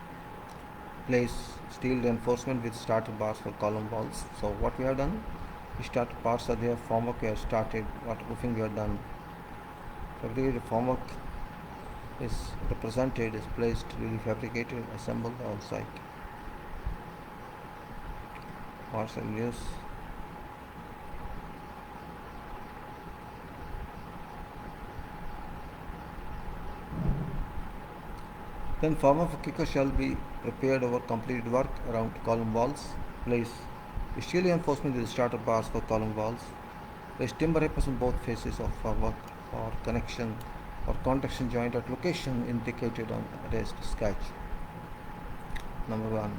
Place steel reinforcement with starter bars for column walls. So what we have done, starter bars are there, formwork we have started, waterproofing we have done. Fabricated formwork is represented, is placed, really fabricated, assembled on site. Parts are used. Then formwork for kicker shall be prepared over completed work around column walls. Place steel reinforcement with starter bars for column walls. Place timber rappers on both faces of formwork for connection or conduction joint at location indicated on raised sketch. Number 1.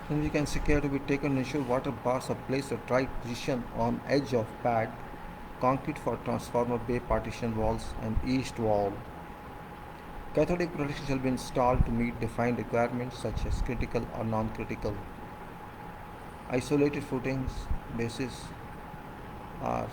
Then we can see care to be taken to ensure water bars are placed at right position on edge of pad, concrete for transformer bay partition walls and east wall. Cathodic protection shall be installed to meet defined requirements such as critical or non-critical. Isolated footings, bases are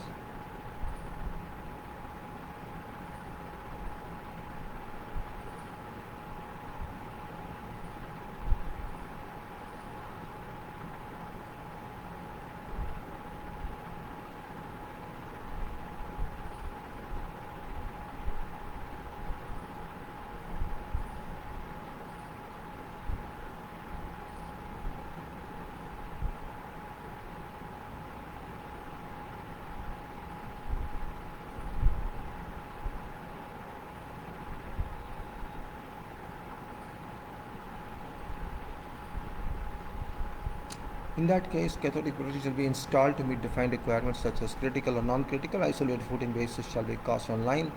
in that case, cathodic protection shall be installed to meet defined requirements such as critical or non-critical. Isolated footing bases shall be cast on line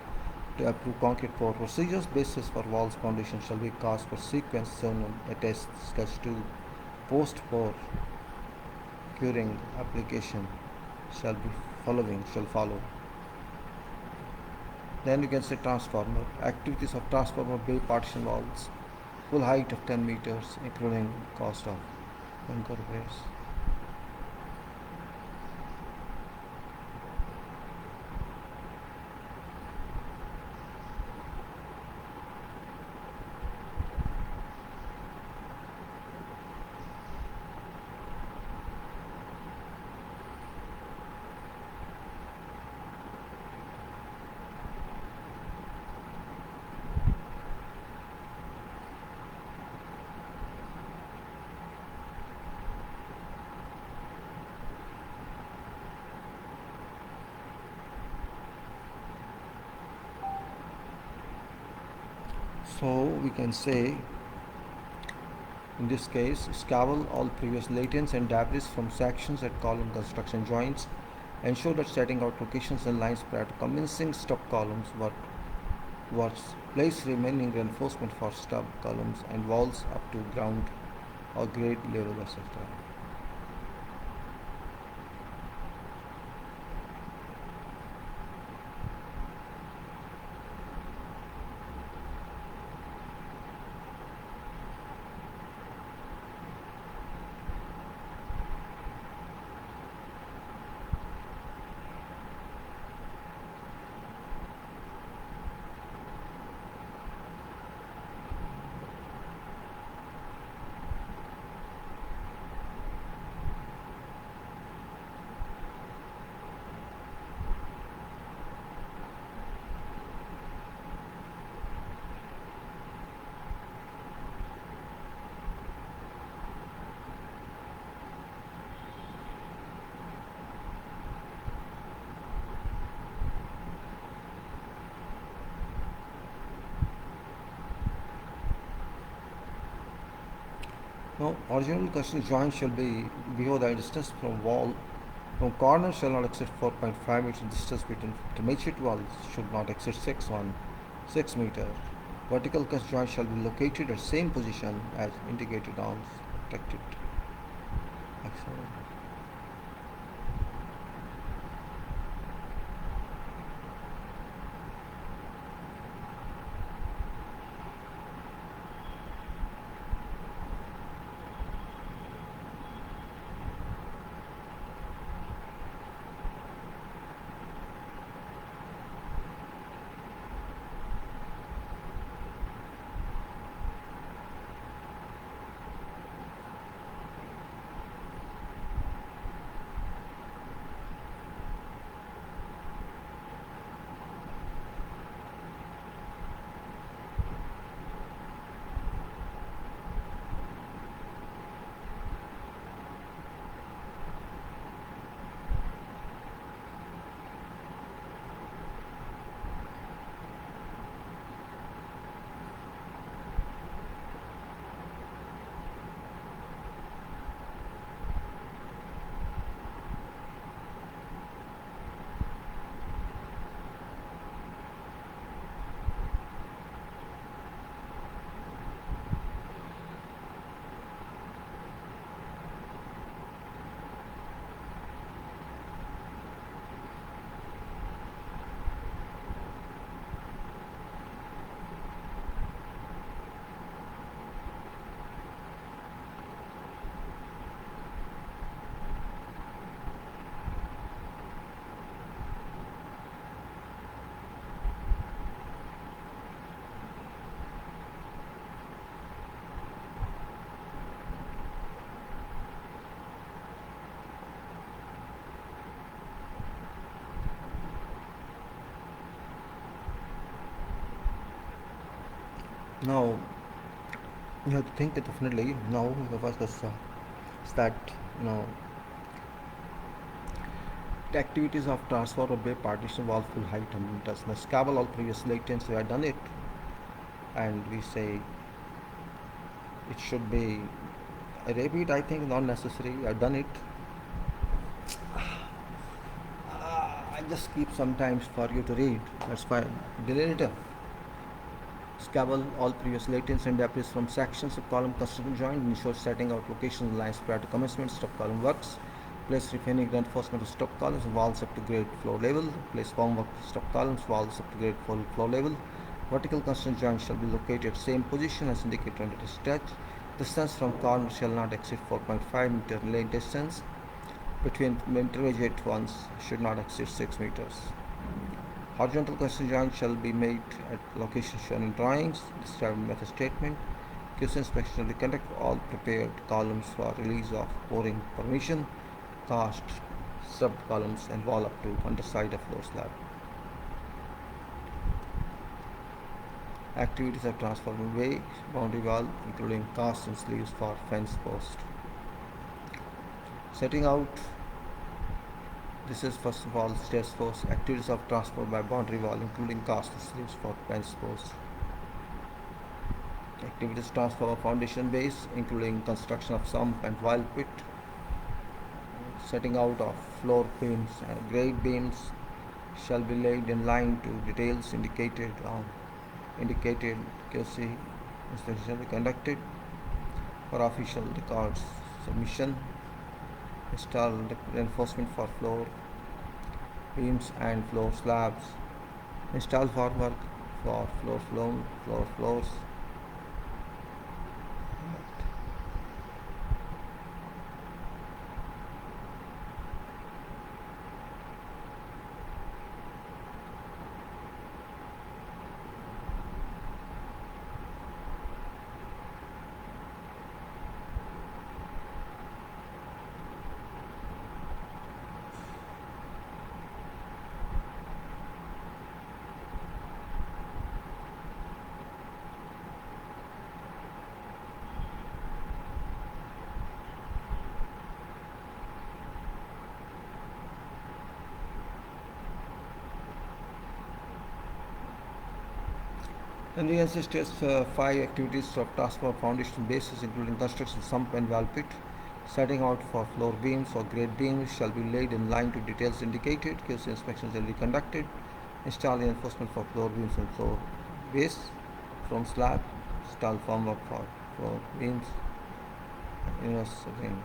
to approve concrete pour procedures. Bases for walls foundation shall be cast per sequence shown on attest sketch 2. Post pour curing application shall follow. Then you can say transformer. Activities of transformer bay partition walls. Full height of 10 meters, including cost of bunker repairs. So we can say in this case, scour all previous latents and debris from sections at column construction joints. Ensure that setting out locations and lines prior to commencing stub columns was place remaining reinforcement for stub columns and walls up to ground or grade level, etc. Now, original cushion joint shall be below the distance from corner shall not exceed 4.5 meter. Distance between intermediate walls should not exceed 6 meter. Vertical cushion joint shall be located at same position as indicated on protected axle. Now, you have to think it definitely. Now, the first is that you know the activities of transfer of bay partition wall full height and meters. The scabble all previous latents we have done it, and we say it should be. I repeat, I think not necessary. I've done it. I just keep sometimes for you to read. That's why delete it. Scabble all previous latents and debris from sections of column construction joint. Ensure setting out location lines prior to commencement stop column works. Place retaining reinforcement of stop columns and walls up to grade floor level. Place formwork stop columns, walls up to grade floor level. Vertical construction joint shall be located at same position as indicated under the sketch. Distance from corner shall not exceed 4.5 meter. Lane distance between intermediate ones should not exceed 6 meters. Horizontal construction joint shall be made at location shown in drawings. Described method statement. QC inspection shall be conducted for all prepared columns for release of pouring permission. Cast sub columns and wall up to underside of floor slab. Activities of transforming way boundary wall, including cast and sleeves for fence post. Setting out. This is first of all stairs post. Activities of transport by boundary wall, including cast and sleeves for fence post. Activities transfer of foundation base, including construction of sump and wall pit. Setting out of floor beams and grade beams shall be laid in line to details indicated QC inspection shall be conducted for official records submission. Install reinforcement for floor beams and floor slabs. Install formwork for floors. Then we can see states 5 activities of task for foundation basis, including construction sump and valve pit. Setting out for floor beams or grade beams shall be laid in line to details indicated. QC inspection shall be conducted. Install reinforcement for floor beams and floor base from slab. Install formwork for floor beams. Inverse ring.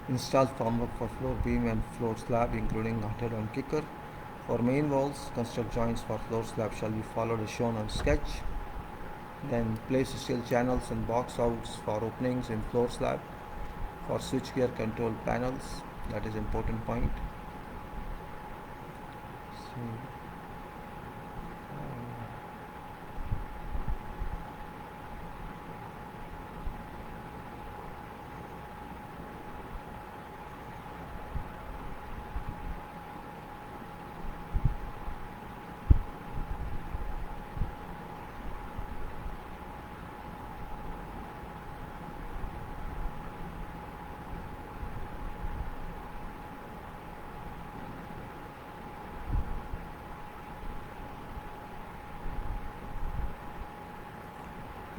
Install formwork for floor beam and floor slab, including head-on kicker. For main walls, construct joints for floor slab shall be followed as shown on sketch. Then place steel channels and box outs for openings in floor slab. For switchgear control panels, that is important point.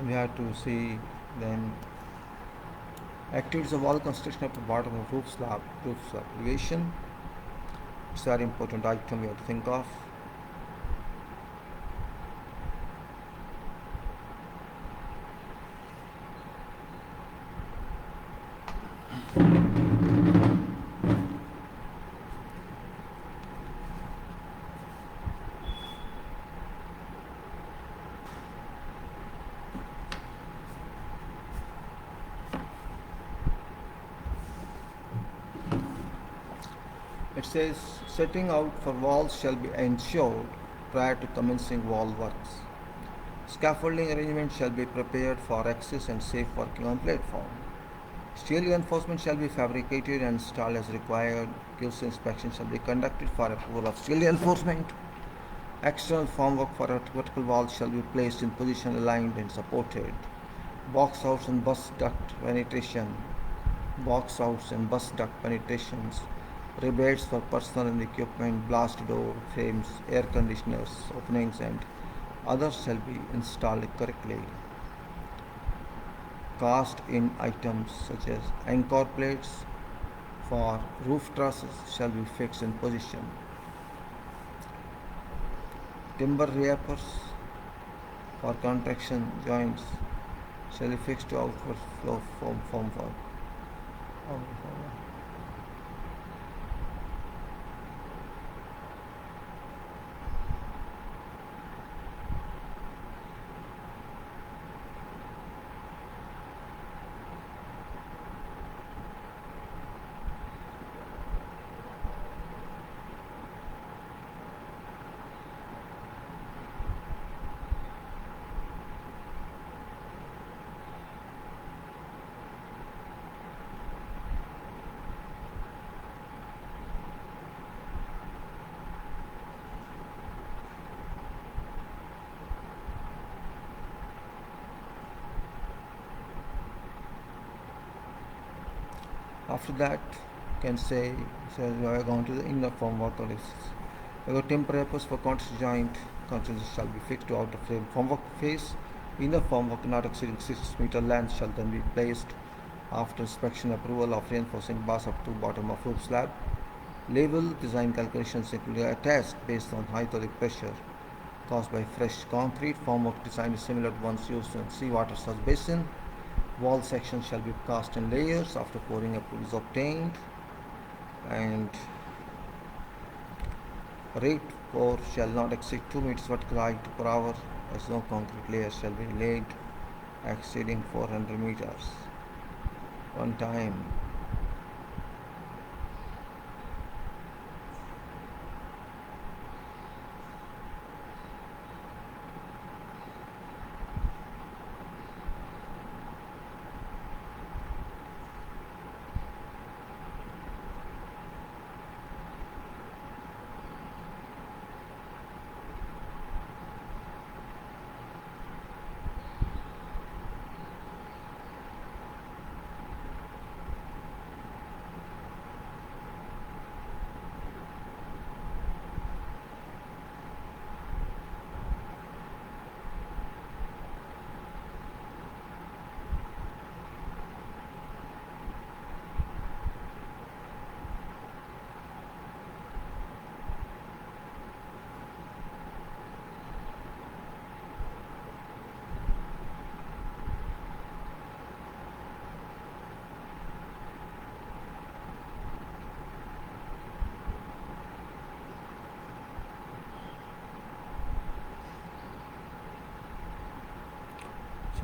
We have to see then activities of wall construction up to bottom of roof slab elevation. It's a very important item we have to think of. It says setting out for walls shall be ensured prior to commencing wall works. Scaffolding arrangement shall be prepared for access and safe working on platform. Steel reinforcement shall be fabricated and installed as required. QC inspection shall be conducted for approval of steel reinforcement. External formwork for vertical walls shall be placed in position aligned and supported. Box outs and bus duct penetration. Box outs and bus duct penetrations. Rebates for personal and equipment, blast door frames, air conditioners, openings, and others shall be installed correctly. Cast in items such as anchor plates for roof trusses shall be fixed in position. Timber wrappers for contraction joints shall be fixed to outward flow formwork. After that, you can say we are going to the inner formwork analysis. We got timber wrappers for contraction joint. Contraction shall be fixed to outer frame formwork face. Inner formwork not exceeding 6 meter length shall then be placed after inspection approval of reinforcing bars up to bottom of roof slab. Level design calculations include a test based on hydraulic pressure caused by fresh concrete. Formwork design is similar to ones used in seawater source basin. Wall section shall be cast in layers after pouring approval is obtained, and rate pour shall not exceed 2 meters vertical height per hour, as no concrete layer shall be laid exceeding 400 meters. One time.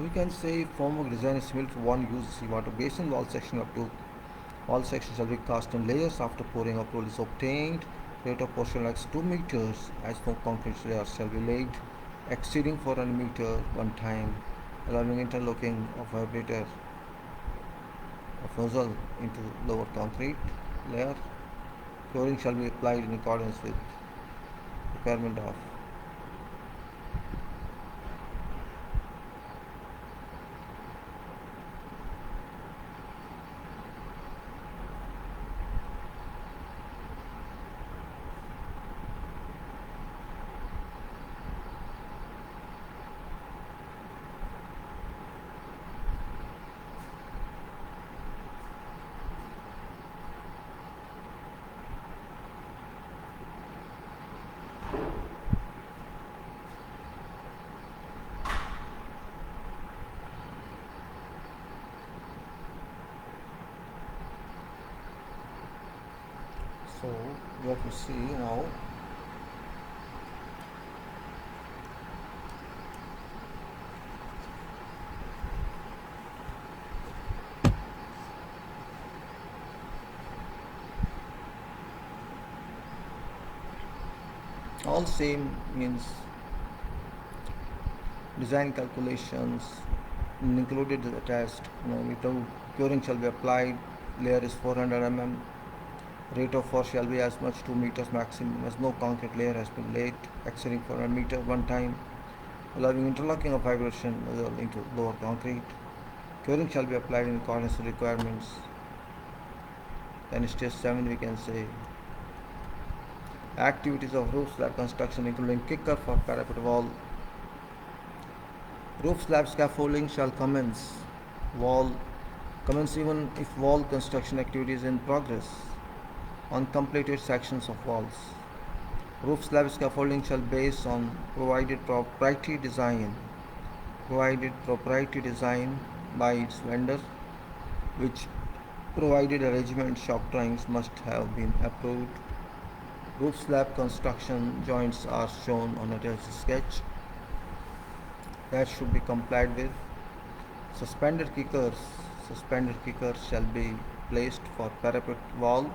So we can say formwork design is similar to one used seawater basin. Wall section up to all sections shall be cast in layers. After pouring, approval is obtained. Rate of portion like 2 meters as no concrete layers shall be laid, exceeding 400 meter one time, allowing interlocking of vibrator of nozzle into lower concrete layer. Curing shall be applied in accordance with requirement of. So we have to see now. All same means design calculations included attached. Without curing shall be applied. Layer is 400 mm. Rate of force shall be as much 2 meters maximum as no concrete layer has been laid, exceeding 400 meter one time, allowing interlocking of vibration into lower concrete. Curing shall be applied in accordance with requirements. Then stage 7 we can say activities of roof slab construction including kicker for parapet wall. Roof slab scaffolding shall commence even if wall construction activity is in progress on completed sections of walls. Roof slab scaffolding shall base on proprietary design by its vendor, which provided arrangement shop drawings must have been approved. Roof slab construction joints are shown on attached sketch that should be complied with. Suspended kickers shall be placed for parapet wall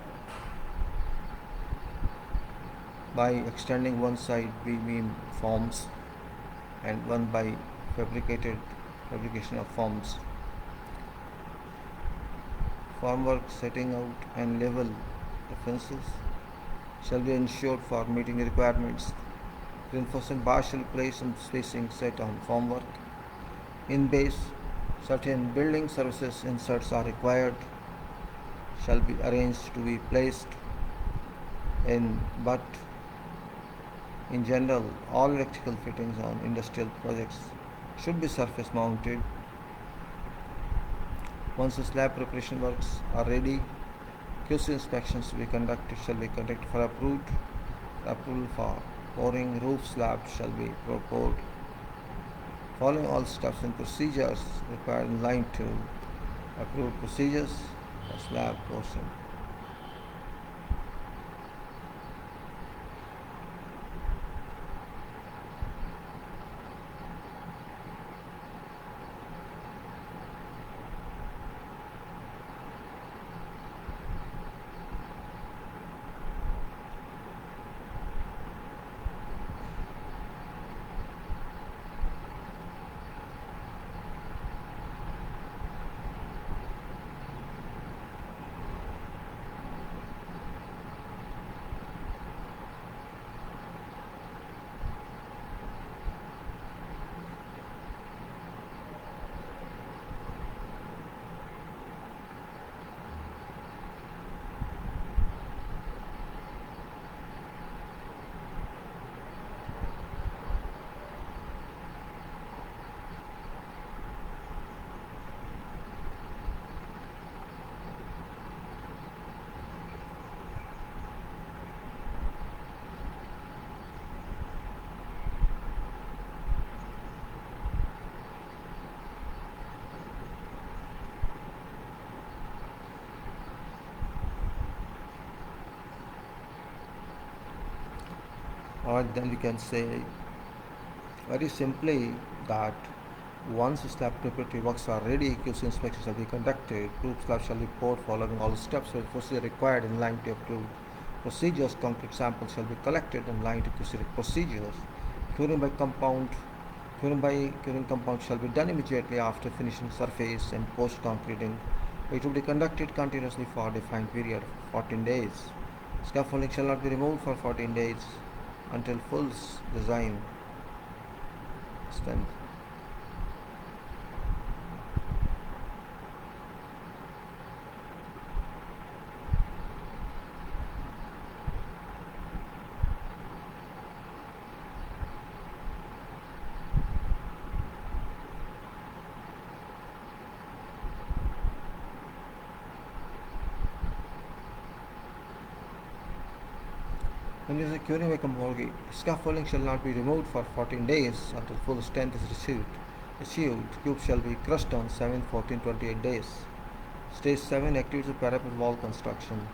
by extending one side beam forms and one by fabrication of forms. Formwork setting out and level references shall be ensured for meeting requirements. Reinforcement bars shall be placed on spacing set on formwork. In base, certain building services inserts are required, shall be arranged to be placed in, but in general, all electrical fittings on industrial projects should be surface mounted. Once the slab preparation works are ready, QC inspections shall be conducted for approval for pouring. Roof slab shall be poured. Following all steps and procedures required in line to approved procedures for slab portion. Or then we can say very simply that Once slab preparatory works are ready, QC inspection shall be conducted. Group slab shall be poured following all steps with procedure required in line to approved procedures. Concrete samples shall be collected in line to QC procedures. Curing by compound curing compound shall be done immediately after finishing surface and post concreting. It will be conducted continuously for a defined period of 14 days. Scaffolding shall not be removed for 14 days until full design strength. When there is a curing by compound, scaffolding shall not be removed for 14 days until full strength is achieved. Cubes shall be crushed on 7, 14, 28 days. Stage 7 Activities of parapet wall construction.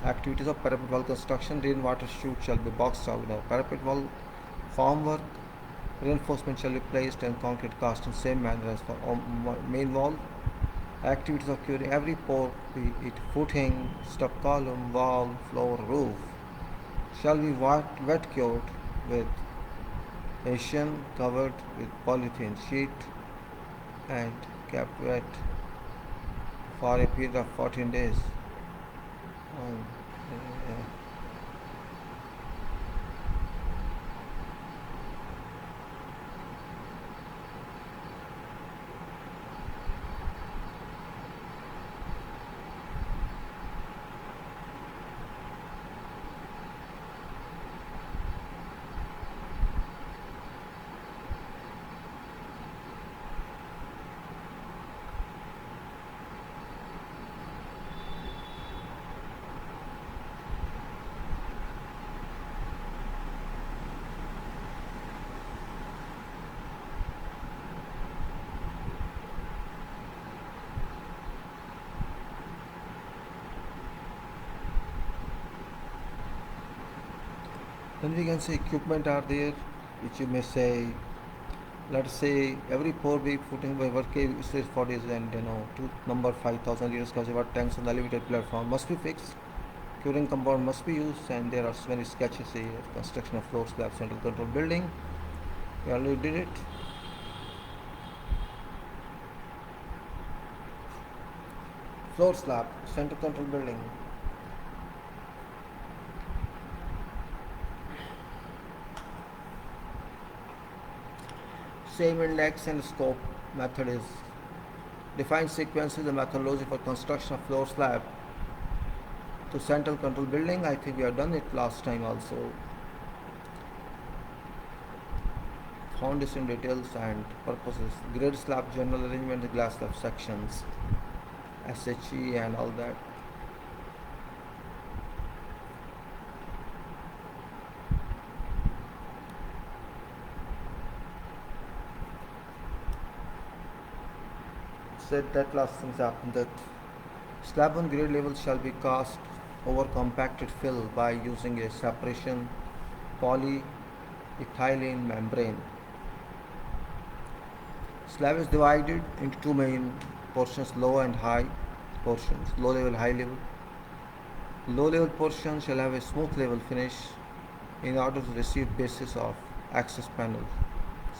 Activities of parapet wall construction. Rainwater chute shall be boxed out. Now, parapet wall formwork. Reinforcement shall be placed and concrete cast in same manner as for main wall. Activities of curing every pour, be it footing, stuck column, wall, floor, roof, shall be wet cured with Asian covered with polythene sheet and kept wet for a period of 14 days. Um, uh, Then we can say equipment are there, which you may say, let's say every pour be footing by work stage 40 and number 5000 liters capacity tanks on the elevated platform must be fixed. Curing compound must be used, and there are many sketches here. Construction of floor slab central control building. We already did it. Floor slab central control building. Same index and scope method is define sequences and methodology for construction of floor slab to central control building. I think we have done it last time also. Foundation details and purposes. Grid slab general arrangement, glass slab sections, SHE and all that. Said that last things happened that slab on grade level shall be cast over compacted fill by using a separation polyethylene membrane. Slab is divided into two main portions, low and high portions, low level, high level. Low level portion shall have a smooth level finish in order to receive basis of access panel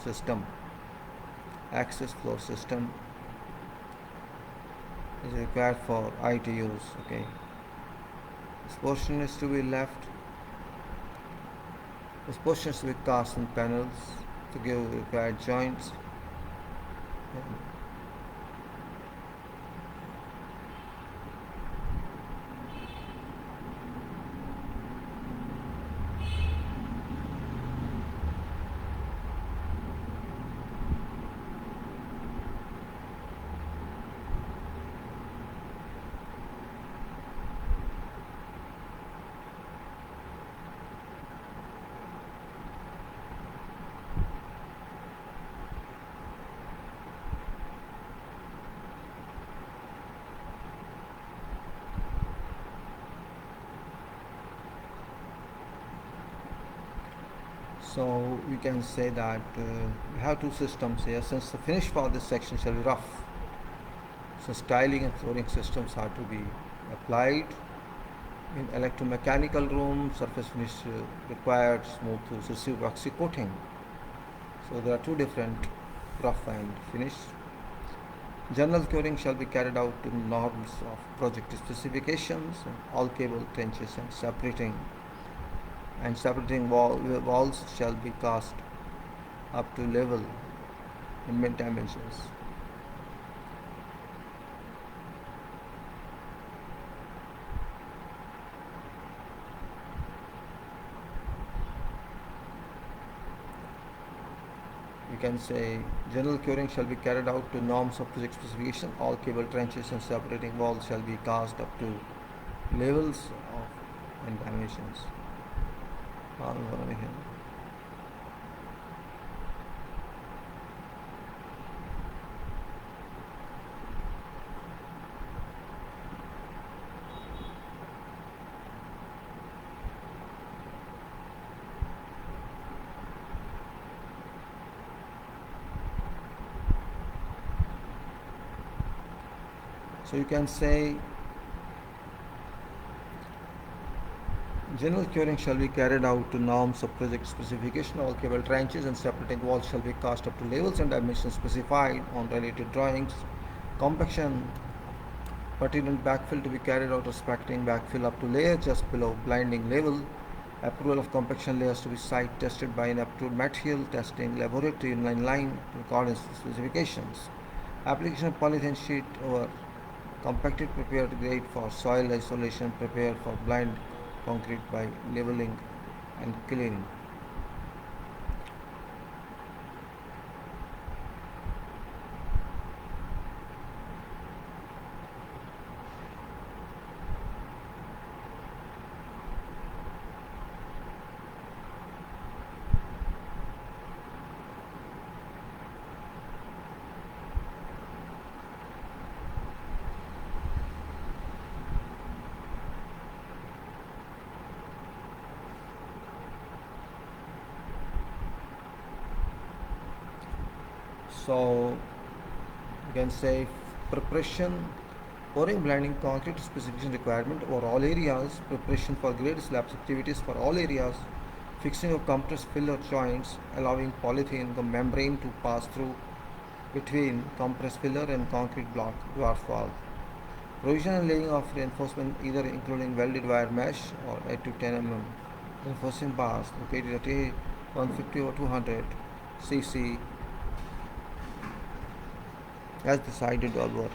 system, access floor system is required for IT use. Okay, this portion is to be left. This portion is to be cast in panels to give required joints. So we can say that we have two systems here. Since the finish for this section shall be rough, so styling and flooring systems are to be applied. In electromechanical room, surface finish required smooth to recessive waxy coating. So there are two different rough and finish. General curing shall be carried out in norms of project specifications, all cable trenches and separating walls shall be cast up to level in mid dimensions. You can say general curing shall be carried out to norms of project specification. All cable trenches and separating walls shall be cast up to levels of and dimensions. So you can say general curing shall be carried out to norms of project specification. All cable trenches and separating walls shall be cast up to levels and dimensions specified on related drawings. Compaction pertinent backfill to be carried out respecting backfill up to layer just below blinding level. Approval of compaction layers to be site tested by an approved material testing laboratory in line in accordance with specifications. Application of polythene sheet over compacted prepared grade for soil isolation prepared for blind concrete by leveling and cleaning. So you can say preparation, pouring blending concrete specification requirement over all areas, preparation for grade slabs activities for all areas, fixing of compressed filler joints, allowing polythene the membrane to pass through between compressed filler and concrete block dwarf wall. Provision and laying of reinforcement either including welded wire mesh or 8 to 10 mm reinforcing bars located at A 150 or 200 cc as decided over.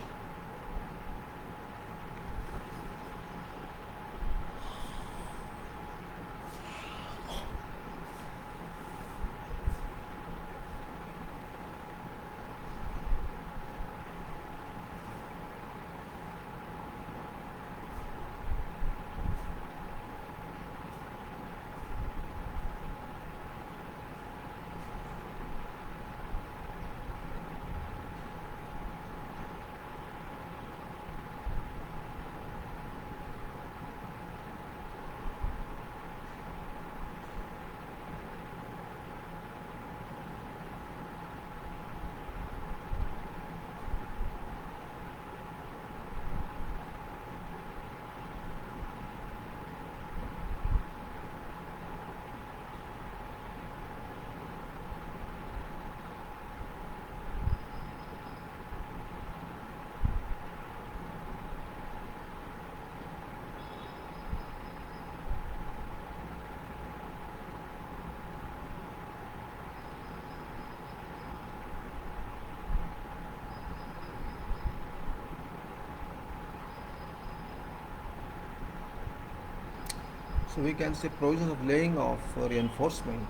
So we can say provisions of laying of reinforcement,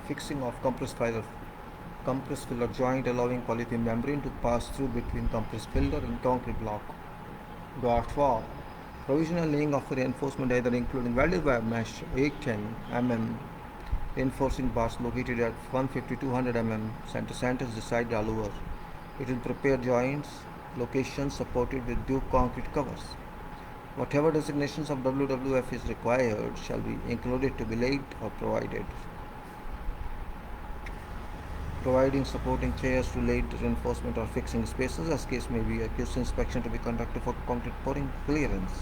fixing of compressed filler joint allowing polythene membrane to pass through between compressed filler and concrete block. Dwarf wall. Provisional laying of reinforcement either including welded wire mesh 810 mm reinforcing bars located at 150-200 mm center beside the lower. It will prepare joints locations supported with due concrete covers. Whatever designations of WWF is required shall be included to be laid or provided. providing supporting chairs to lay reinforcement or fixing spaces as case may be, a QC inspection to be conducted for concrete pouring clearance.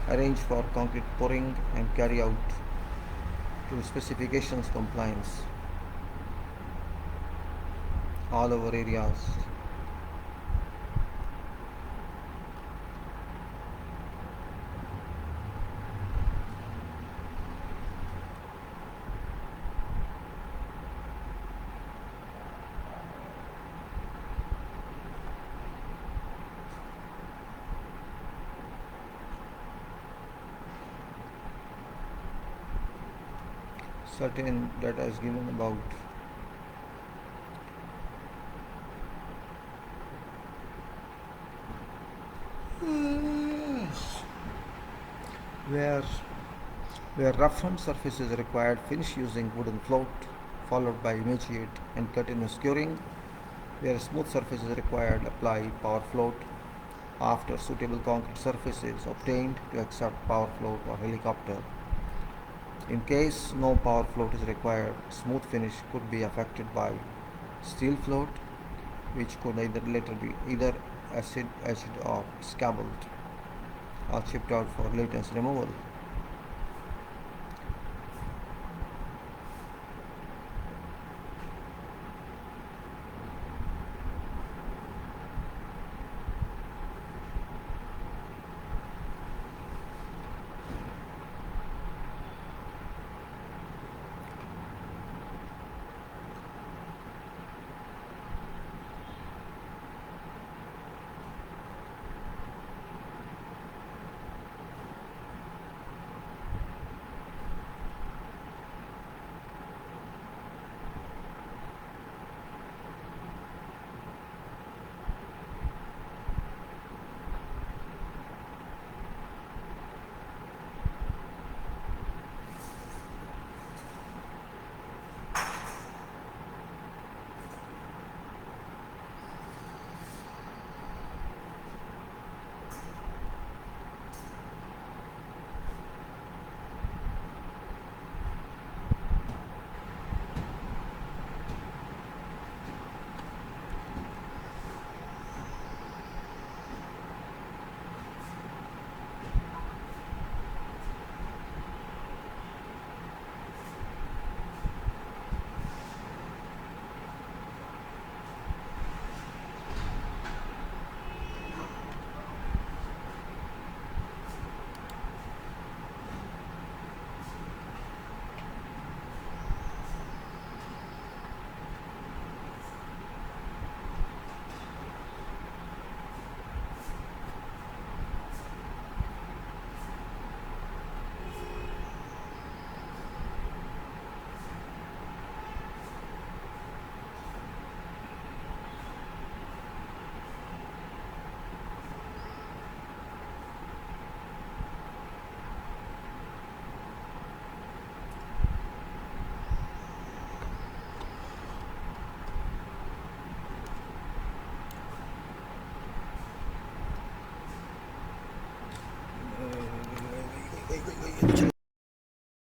Arrange for concrete pouring and carry out to specifications compliance all over areas. Certain data is given about where roughened surface is required, finish using wooden float followed by immediate and continuous curing. Where smooth surface is required, apply power float after suitable concrete surface is obtained to accept power float or helicopter. In case no power float is required, smooth finish could be affected by steel float, which could either later be either acid or scabbled or chipped out for latency removal.